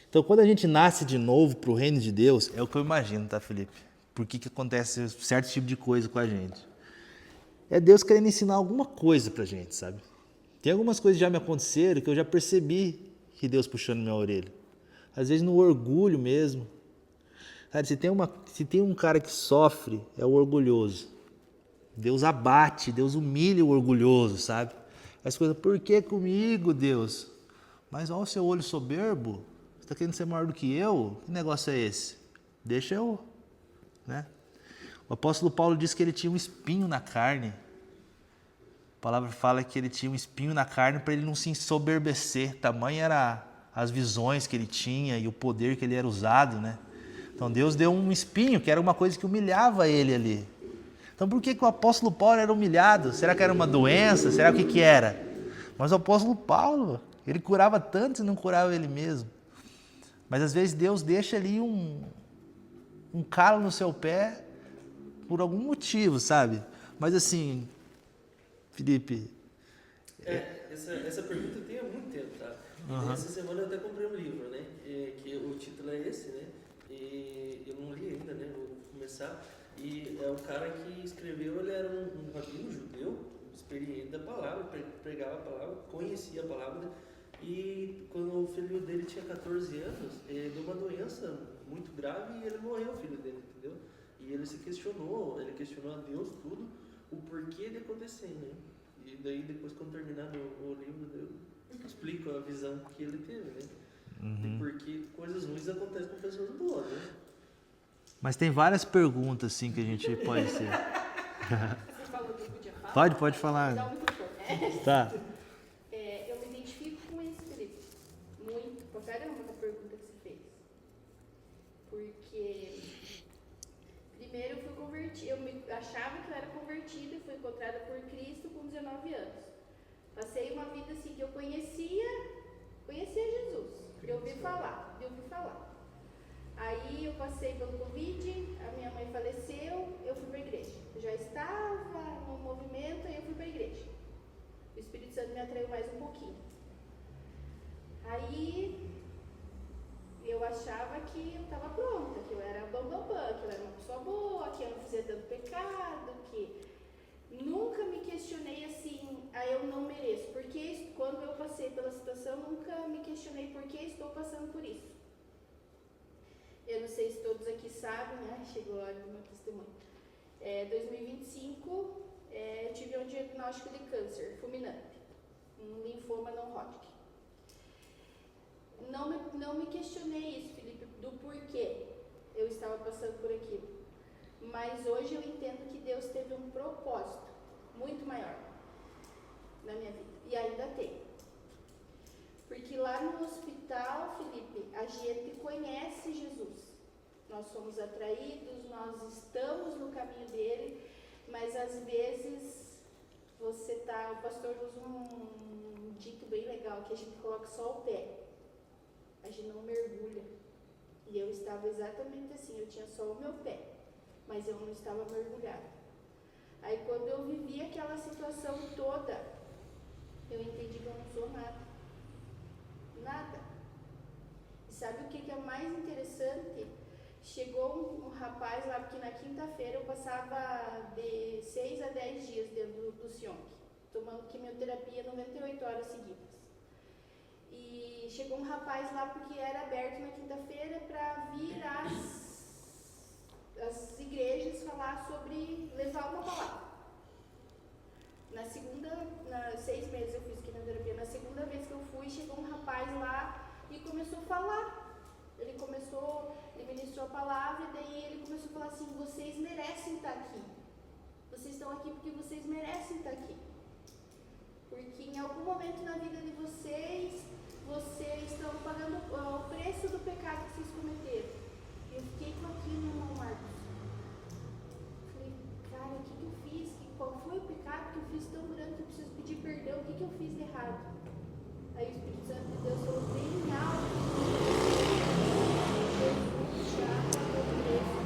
Então, quando a gente nasce de novo para o reino de Deus, é o que eu imagino, tá, Felipe? Por que acontece certo tipo de coisa com a gente? É Deus querendo ensinar alguma coisa pra gente, sabe? Tem algumas coisas que já me aconteceram que eu já percebi que Deus puxando minha orelha. Às vezes no orgulho mesmo. Cara, se tem um cara que sofre, é o orgulhoso. Deus abate, Deus humilha o orgulhoso, sabe? As coisas, por que comigo, Deus? Mas olha o seu olho soberbo, você está querendo ser maior do que eu? Que negócio é esse? Deixa eu, né? O apóstolo Paulo diz que ele tinha um espinho na carne. A palavra fala que ele tinha um espinho na carne para ele não se ensoberbecer. Tamanho era as visões que ele tinha e o poder que ele era usado, né? Então Deus deu um espinho, que era uma coisa que humilhava ele ali. Então por que o apóstolo Paulo era humilhado? Será que era uma doença? Será o que era? Mas o apóstolo Paulo, ele curava tanto e não curava ele mesmo. Mas às vezes Deus deixa ali um calo no seu pé por algum motivo, sabe? Mas assim, Felipe... Essa pergunta eu tenho há muito tempo, tá? Uhum. Essa semana eu até comprei um livro, né? Que o título é esse, né? E eu não li ainda, né? Vou começar. E é o cara que escreveu, ele era um rabino judeu, experiente da palavra, pregava a palavra, conhecia a palavra. E quando o filho dele tinha 14 anos, ele deu uma doença muito grave e ele morreu, o filho dele, entendeu? E ele questionou a Deus tudo, o porquê de acontecer, né? E daí depois, quando terminar o livro, eu explico a visão que ele teve, né? De por que coisas ruins acontecem com pessoas boas, né? Mas tem várias perguntas assim que a gente pode ser. Você falou que eu podia falar? Pode falar. Dá um microfone. Tá. Eu me identifico com esse, Felipe. Muito, pra caramba, com a pergunta que você fez. Porque, primeiro eu fui convertida, achava que eu era convertida e fui encontrada por Cristo com 19 anos. Passei uma vida assim que eu conhecia Jesus. Eu ouvi falar. Aí eu passei pelo Covid, a minha mãe faleceu, eu fui para a igreja. Eu já estava no movimento, aí eu fui para a igreja. O Espírito Santo me atraiu mais um pouquinho. Aí eu achava que eu estava pronta, que eu era bambambam, que eu era uma pessoa boa, que eu não fazia tanto pecado, que nunca me questionei assim, eu não mereço. Porque quando eu passei pela situação, nunca me questionei por que estou passando por isso. Eu não sei se todos aqui sabem, né? Chegou a hora do meu testemunho. 2025, eu tive um diagnóstico de câncer fulminante, um linfoma não Hodgkin. Não me questionei isso, Felipe, do porquê eu estava passando por aquilo. Mas hoje eu entendo que Deus teve um propósito muito maior na minha vida. E ainda tem. Porque lá no hospital, Felipe, a gente conhece Jesus. Nós somos atraídos, nós estamos no caminho dele, mas às vezes o pastor usa um dito bem legal, que a gente coloca só o pé. A gente não mergulha. E eu estava exatamente assim, eu tinha só o meu pé, mas eu não estava mergulhada. Aí quando eu vivi aquela situação toda, eu entendi que eu não sou nada. Nada. E sabe o que é mais interessante? Chegou um rapaz lá, porque na quinta-feira eu passava de 6 a 10 dias dentro do Sionc, tomando quimioterapia 98 horas seguidas. E chegou um rapaz lá porque era aberto na quinta-feira para vir às igrejas falar sobre levar uma palavra. Na segunda, 6 meses eu fiz quimioterapia, na segunda vez que eu fui, chegou um rapaz lá ministrou a palavra e daí ele começou a falar assim, vocês merecem estar aqui. Vocês estão aqui porque vocês merecem estar aqui. Porque em algum momento na vida de vocês estão pagando o preço do pecado que vocês cometeram. Eu fiquei com aquilo, irmão Marcos. Falei, cara, o que eu fiz? Qual foi o pecado que eu fiz tão grande que eu preciso pedir perdão? O que eu fiz de errado? Aí o Espírito Santo de Deus falou bem alto. Jesus já pagou o preço.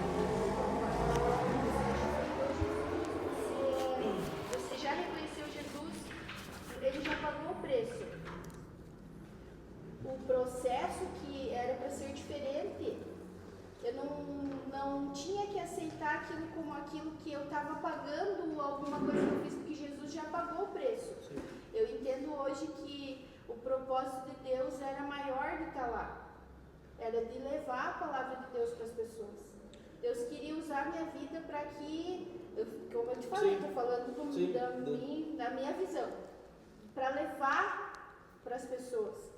Você já reconheceu Jesus? Ele já pagou o preço. O processo que era para ser diferente, eu não tinha que aceitar aquilo como aquilo que eu estava pagando alguma coisa que eu fiz, porque Jesus já pagou o preço. Eu entendo hoje que o propósito de Deus era maior de estar lá. Era de levar a palavra de Deus para as pessoas. Deus queria usar a minha vida para que, como eu te falei, estou falando da minha visão, para levar para as pessoas.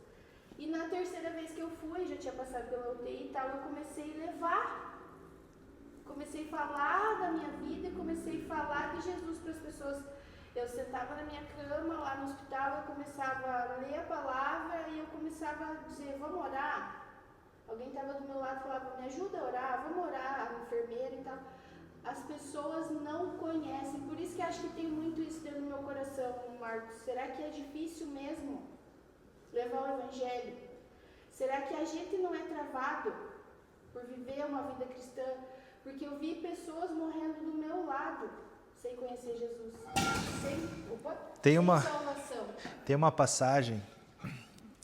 E na terceira vez que eu fui, já tinha passado pela UTI e tal, eu comecei a levar. Comecei a falar da minha vida e comecei a falar de Jesus para as pessoas. Eu sentava na minha cama lá no hospital, eu começava a ler a palavra e eu começava a dizer, vamos orar? Alguém estava do meu lado e falava, me ajuda a orar, vamos orar, a enfermeira e tal. As pessoas não conhecem, por isso que acho que tem muito isso dentro do meu coração, Marcos. Será que é difícil mesmo levar o evangelho? Será que a gente não é travado por viver uma vida cristã? Porque eu vi pessoas morrendo do meu lado sem conhecer Jesus, sem salvação. Tem uma passagem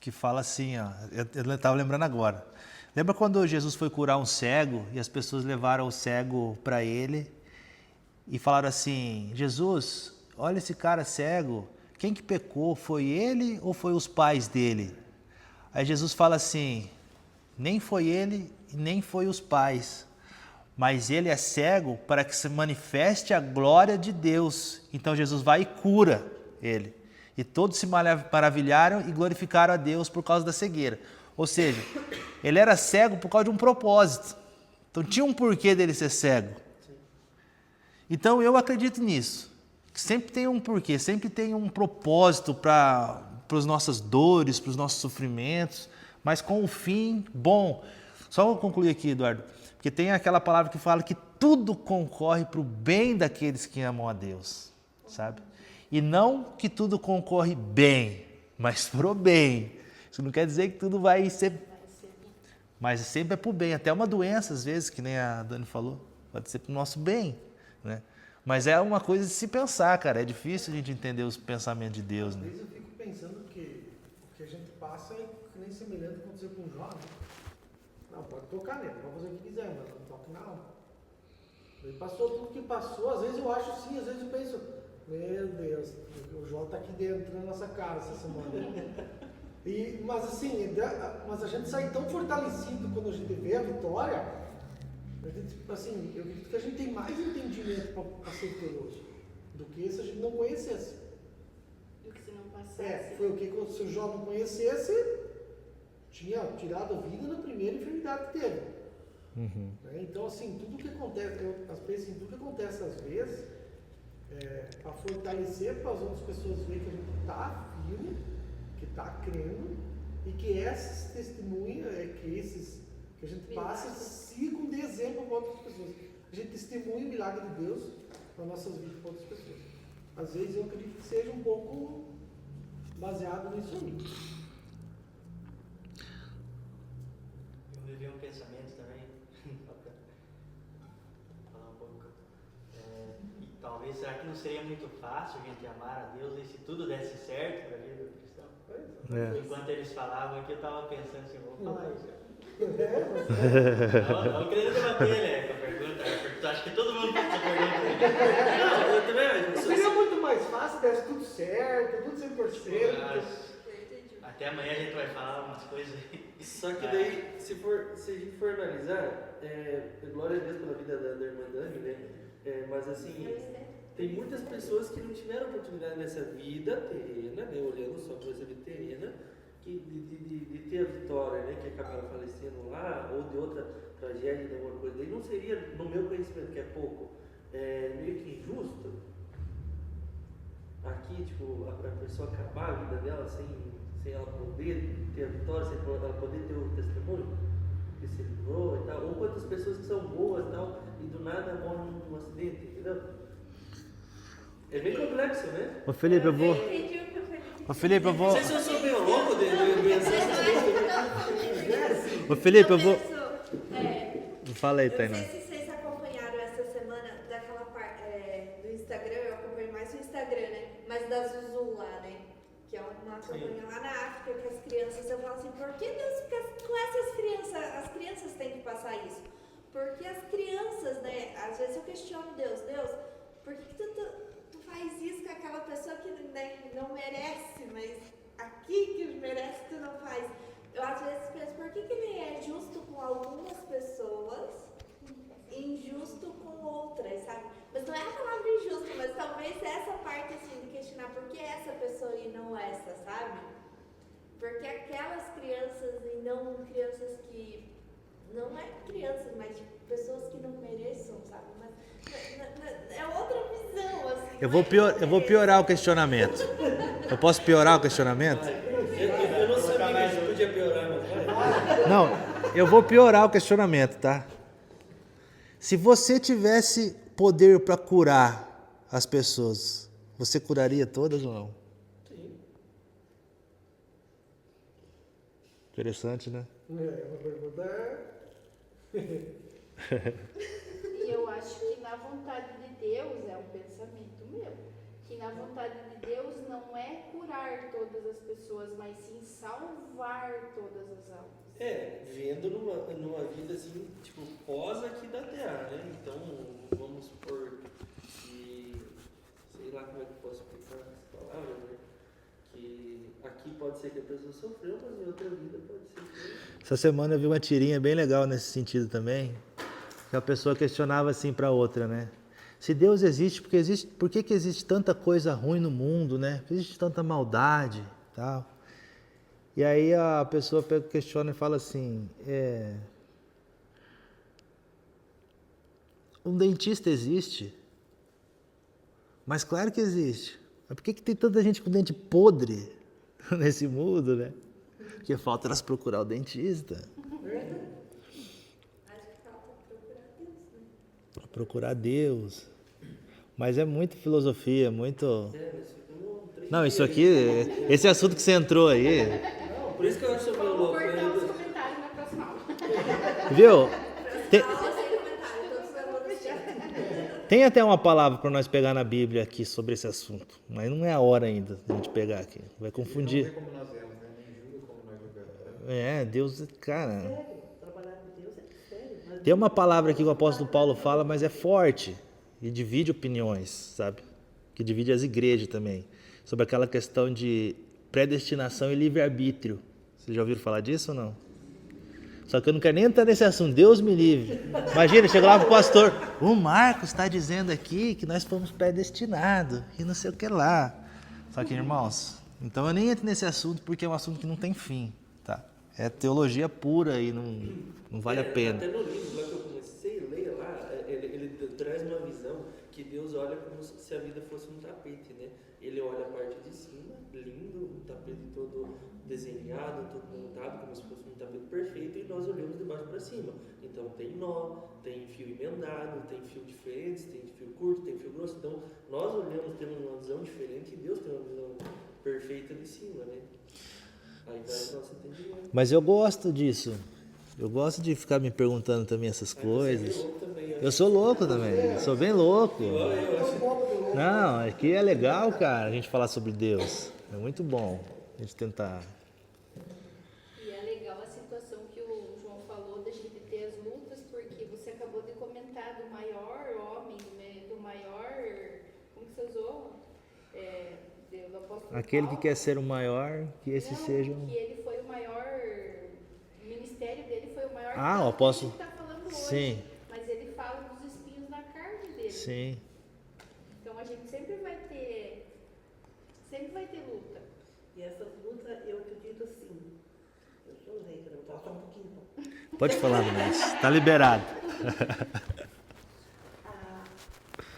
que fala assim, ó, eu estava lembrando agora. Lembra quando Jesus foi curar um cego e as pessoas levaram o cego para ele e falaram assim, Jesus, olha esse cara cego, quem que pecou? Foi ele ou foi os pais dele? Aí Jesus fala assim, nem foi ele e nem foi os pais, mas ele é cego para que se manifeste a glória de Deus. Então Jesus vai e cura ele. E todos se maravilharam e glorificaram a Deus por causa da cegueira. Ou seja, ele era cego por causa de um propósito. Então tinha um porquê dele ser cego. Então eu acredito nisso. Sempre tem um porquê, sempre tem um propósito para as nossas dores, para os nossos sofrimentos, mas com o fim bom. Só vou concluir aqui, Eduardo, porque tem aquela palavra que fala que tudo concorre para o bem daqueles que amam a Deus, sabe? E não que tudo concorre bem, mas pro bem. Isso não quer dizer que tudo vai ser, mas sempre é pro bem. Até uma doença, às vezes, que nem a Dani falou, pode ser pro nosso bem, né? Mas é uma coisa de se pensar, cara. É difícil a gente entender os pensamentos de Deus, né? Às vezes eu fico pensando que o que a gente passa é que nem semelhante aconteceu com um jovem. Não, pode tocar nele, pode fazer o que quiser, mas não toque na alma. Ele passou tudo que passou, às vezes eu acho assim, às vezes eu penso, meu Deus, o João está aqui dentro da nossa casa essa semana. Mas assim, mas a gente sai tão fortalecido quando a gente vê a vitória. Assim, eu acredito que a gente tem mais entendimento para ser vitorioso do que se a gente não conhecesse. Do que se não passasse. Foi o que se o Jó não conhecesse, tinha tirado a vida na primeira enfermidade que teve. Uhum. Então, assim, tudo que acontece, tudo que acontece às vezes, para fortalecer para as outras pessoas verem que a gente está firme, que está crendo, e que esses testemunhos, que a gente passa, sigam de exemplo para outras pessoas. A gente testemunha o milagre de Deus para nossas vidas para outras pessoas. Às vezes eu acredito que seja um pouco baseado nisso aí. Eu vivi um pensamento também, para falar um pouco. E talvez, será que não seria muito fácil a gente amar a Deus e se tudo desse certo para a vida do cristão? Enquanto eles falavam aqui, eu estava pensando assim, vou falar isso. Não querendo debater, né, com a pergunta, porque acho que todo mundo tem essa pergunta. Não, eu também. Seria muito mais fácil, desse tudo certo, tudo 100%. Até amanhã a gente vai falar umas coisas aí. Só que daí, se a gente for analisar, glória a Deus pela vida da irmã Dani, né? Mas assim, tem muitas pessoas que não tiveram oportunidade nessa vida terrena, né? Olhando só para essa vida terrena, que de ter a Vitória, né, que acabaram falecendo lá, ou de outra tragédia, de alguma coisa, daí não seria, no meu conhecimento, que é pouco, meio que injusto aqui, tipo, a pessoa acabar a vida dela sem ela poder ter a vitória, sem ela poder ter o testemunho que se livrou e tal, ou quantas pessoas que são boas e tal, e do nada morrem num acidente, entendeu? É bem complexo, né? Ô Felipe, eu vou. Ô Felipe, eu vou. Não sei se eu sou meio louco de Ô Felipe, eu vou. É, Fala aí, eu não Tainá. sei se vocês acompanharam essa semana daquela parte do Instagram, eu acompanho mais o Instagram, né? Mas da Zuzu lá, né? Que é uma campanha lá na África que as crianças, eu falo assim, por que Deus fica com essas crianças? As crianças têm que passar isso. Porque as crianças, né? Às vezes eu questiono Deus, por que tu faz isso com aquela pessoa que, né, não merece, mas aqui que merece tu não faz? Eu às vezes penso, por que ele é justo com algumas pessoas e injusto com outras, sabe? Mas não é a palavra injusto, mas talvez essa parte assim de questionar por que essa pessoa e não essa, sabe? Porque aquelas crianças e não crianças que não é crianças, mas tipo, pessoas que não mereçam, sabe? Mas é outra visão, assim. Eu vou piorar o questionamento. Eu posso piorar o questionamento? Eu não sabia que isso podia piorar, mas vai. Não, eu vou piorar o questionamento, tá? Se você tivesse poder para curar as pessoas, você curaria todas ou não? Sim. Interessante, né? Uma pergunta. E eu acho que na vontade de Deus, é um pensamento meu, que na vontade de Deus não é curar todas as pessoas, mas sim salvar todas as almas. Vendo numa vida assim, tipo, pós aqui da Terra, né? Então, vamos supor que, sei lá como é que eu posso explicar essa palavra, né? Que aqui pode ser que a pessoa sofreu, mas em outra vida pode ser que... Essa semana eu vi uma tirinha bem legal nesse sentido também, que a pessoa questionava assim para outra, né? Se Deus existe, por que existe tanta coisa ruim no mundo, né? Por que existe tanta maldade, tal? E aí a pessoa questiona e fala assim, um dentista existe? Mas claro que existe. Mas por que tem tanta gente com dente podre nesse mundo, né? Porque falta elas procurar o dentista. Acho que falta procurar Deus, né? Procurar Deus. Mas é muito filosofia, muito... Não, isso aqui, esse assunto que você entrou aí... Por isso que eu acho meio Vamos louco. cortar os comentários na próxima aula. Viu? Tem, Aula sem comentário, todos os alunos já. tem até uma palavra para nós pegar na Bíblia aqui sobre esse assunto, mas não é a hora ainda de a gente pegar aqui. Vai confundir. Não vê como nós éramos, né? Nem julga como nós julgamos. Deus, cara... Sério, trabalhar com Deus é sério. Mas Tem uma palavra aqui que o apóstolo Paulo fala, mas é forte e divide opiniões, sabe? Que divide as igrejas também. Sobre aquela questão de predestinação e livre-arbítrio. Vocês já ouviram falar disso ou não? Só que eu não quero nem entrar nesse assunto, Deus me livre. Imagina, chega lá pro pastor, o Marcos está dizendo aqui que nós fomos predestinados e não sei o que lá. Só que, irmãos, então eu nem entro nesse assunto porque é um assunto que não tem fim, tá? É teologia pura e não vale a pena. Até no livro lá que eu comecei a ler lá, ele traz uma visão que Deus olha como se a vida fosse um tapete, né? Ele olha a parte de cima, lindo, um tapete todo desenhado, todo montado, como se fosse um tapete perfeito, e nós olhamos de baixo para cima. Então tem nó, tem fio emendado, tem fio diferente, tem fio curto, tem fio grosso. Então nós olhamos, temos uma visão diferente e Deus tem uma visão perfeita de cima, né? Aí vai o nosso entendimento. Mas eu gosto disso. Eu gosto de ficar me perguntando também essas coisas. Você é louco também, Eu sou louco também, sou bem louco. Não, aqui é legal, cara, a gente falar sobre Deus. É muito bom a gente tentar. E é legal a situação que o João falou da gente ter as lutas, porque você acabou de comentar do maior homem, do maior. Como que você usou? Do apóstolo Aquele que Paulo. quer ser o maior, que esse Não, seja um... que ele foi o maior. O ministério dele foi o maior. Ah, que o apóstolo. a gente tá falando hoje, Sim. Mas ele fala dos espinhos na carne dele. Sim. Então a gente sempre vai ter luta. E essas lutas, eu acredito assim, Pode falar do mês. Tá liberado.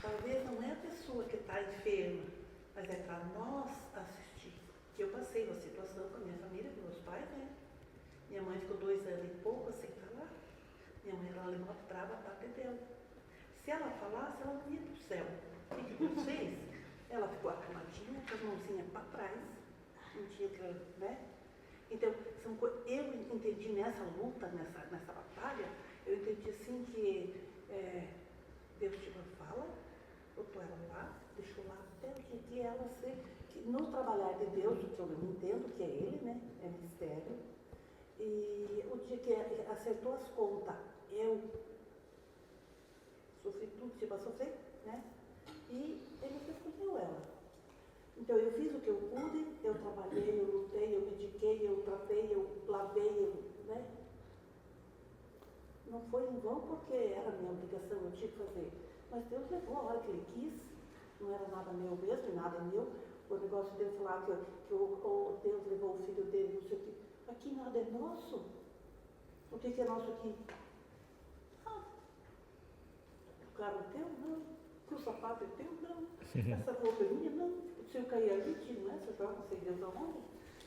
Talvez não é a pessoa que está enferma, mas é para nós assistir. Que eu passei uma situação com a minha família, com meus pais, né? Minha mãe ficou 2 anos e pouco sem falar. Minha mãe era alemã brava, dela. Se ela falasse, ela não ia para o céu. O que Deus fez? Ela ficou acalmadinha, com as mãozinhas para trás, não tinha que, né? Então, eu entendi nessa luta, nessa batalha, eu entendi assim que Deus te fala, botou ela lá, deixou lá até o dia que ela que no trabalhar de Deus, que eu não entendo que é Ele, né? É mistério. E o dia que acertou as contas, eu sofri tudo que tinha para sofrer, né? E Ele escolheu ela. Então eu fiz o que eu pude, eu trabalhei, eu lutei, eu me dediquei, eu tratei, eu lavei, né? Não foi em vão porque era a minha obrigação, eu tinha que fazer. Mas Deus levou a hora que Ele quis, não era nada meu mesmo, nada meu. O negócio de Deus falar que Deus levou o filho dele, não sei o que. Aqui nada é nosso. O que é nosso aqui? O carro é teu? Não. O sapato é teu? Não. Essa roupa é minha? Não. Se eu cair ali, tiro essa, joga, não sei Deus aonde.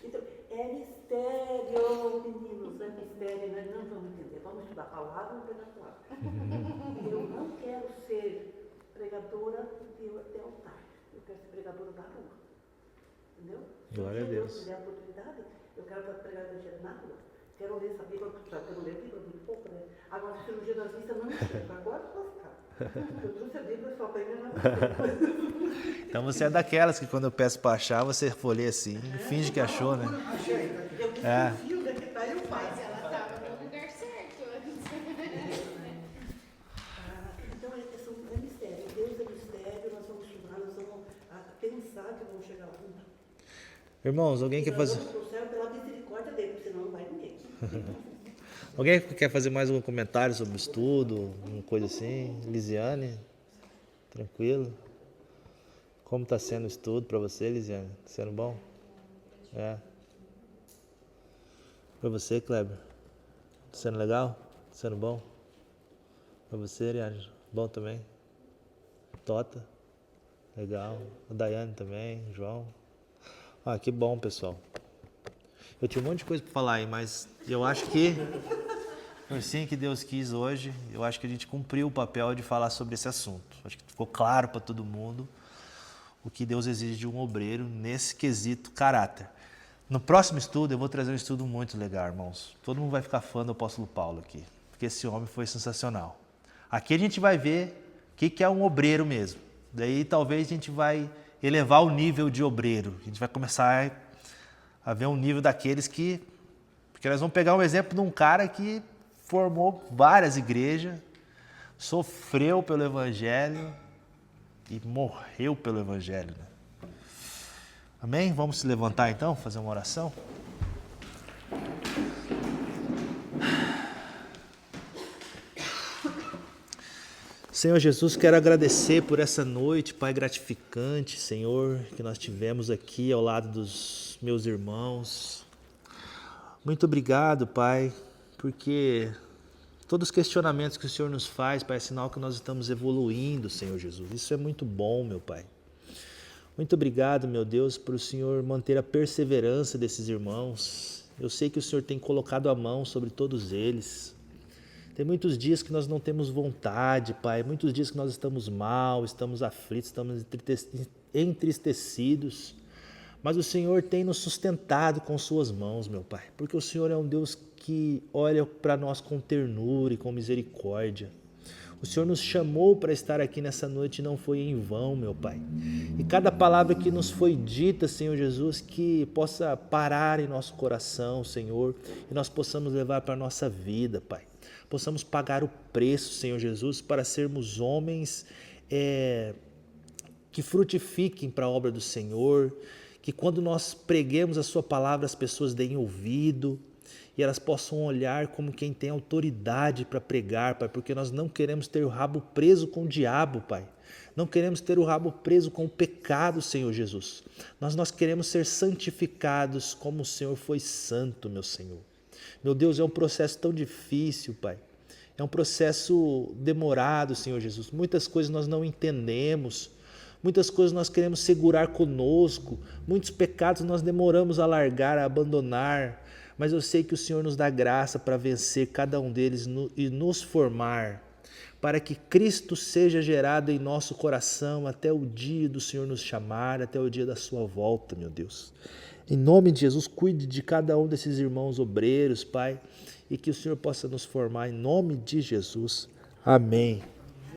Então, é mistério, meninos, é mistério, nós não vamos entender. Vamos estudar a palavra, vamos pegar a palavra. Eu não quero ser pregadora de altar. Eu quero ser pregadora da rua. Entendeu? Glória a Deus. Se eu tiver a oportunidade, eu quero pregar o evangelho na rua. Quero ler essa Bíblia, sabe que eu não leio a Bíblia muito pouco, né? Agora, a cirurgia das vistas não me chega. Agora eu posso ficar. Eu trouxe a Bíblia só para ir na Então você é daquelas que quando eu peço para achar, você folheia assim, finge que achou, né? Eu desconfio de que tá eu faço. Mas ela estava no lugar certo antes. Então é mistério. Deus é mistério, nós vamos estudar, nós vamos pensar que vamos chegar lá. Irmãos, alguém quer fazer... Nós vamos pro céu pela misericórdia dele, senão não vai ninguém. Alguém quer fazer mais algum comentário sobre o estudo, uma coisa assim? Lisiane? Tranquilo? Como está sendo o estudo para você, Lisiane? Tá sendo bom? É. Para você, Kleber? Tá sendo legal? Tá sendo bom? Para você, Ariane? Bom também? Tota? Legal. A Daiane também, João. Ah, que bom, pessoal. Eu tinha um monte de coisa para falar aí, mas eu acho que, assim que Deus quis hoje, eu acho que a gente cumpriu o papel de falar sobre esse assunto. Acho que ficou claro para todo mundo o que Deus exige de um obreiro nesse quesito caráter. No próximo estudo, eu vou trazer um estudo muito legal, irmãos. Todo mundo vai ficar fã do apóstolo Paulo aqui, porque esse homem foi sensacional. Aqui a gente vai ver o que é um obreiro mesmo. Daí talvez a gente vai elevar o nível de obreiro. A gente vai começar a ver um nível daqueles que... Porque nós vamos pegar um exemplo de um cara que formou várias igrejas, sofreu pelo Evangelho e morreu pelo Evangelho. Né? Amém? Vamos se levantar então, fazer uma oração? Senhor Jesus, quero agradecer por essa noite, Pai, gratificante, Senhor, que nós tivemos aqui ao lado dos meus irmãos. Muito obrigado, Pai, porque todos os questionamentos que o Senhor nos faz, Pai, é sinal que nós estamos evoluindo, Senhor Jesus. Isso é muito bom, meu Pai. Muito obrigado, meu Deus, por o Senhor manter a perseverança desses irmãos. Eu sei que o Senhor tem colocado a mão sobre todos eles. Tem muitos dias que nós não temos vontade, Pai, muitos dias que nós estamos mal, estamos aflitos, estamos entristecidos, mas o Senhor tem nos sustentado com suas mãos, meu Pai, porque o Senhor é um Deus que olha para nós com ternura e com misericórdia. O Senhor nos chamou para estar aqui nessa noite e não foi em vão, meu Pai. E cada palavra que nos foi dita, Senhor Jesus, que possa parar em nosso coração, Senhor, e nós possamos levar para a nossa vida, Pai. Possamos pagar o preço, Senhor Jesus, para sermos homens que frutifiquem para a obra do Senhor, que quando nós preguemos a sua palavra as pessoas deem ouvido e elas possam olhar como quem tem autoridade para pregar, Pai, porque nós não queremos ter o rabo preso com o diabo, Pai. Não queremos ter o rabo preso com o pecado, Senhor Jesus. Nós queremos ser santificados como o Senhor foi santo, meu Senhor. Meu Deus, é um processo tão difícil, Pai. É um processo demorado, Senhor Jesus. Muitas coisas nós não entendemos. Muitas coisas nós queremos segurar conosco. Muitos pecados nós demoramos a largar, a abandonar. Mas eu sei que o Senhor nos dá graça para vencer cada um deles e nos formar, para que Cristo seja gerado em nosso coração até o dia do Senhor nos chamar, até o dia da sua volta, meu Deus. Em nome de Jesus, cuide de cada um desses irmãos obreiros, Pai, e que o Senhor possa nos formar em nome de Jesus. Amém.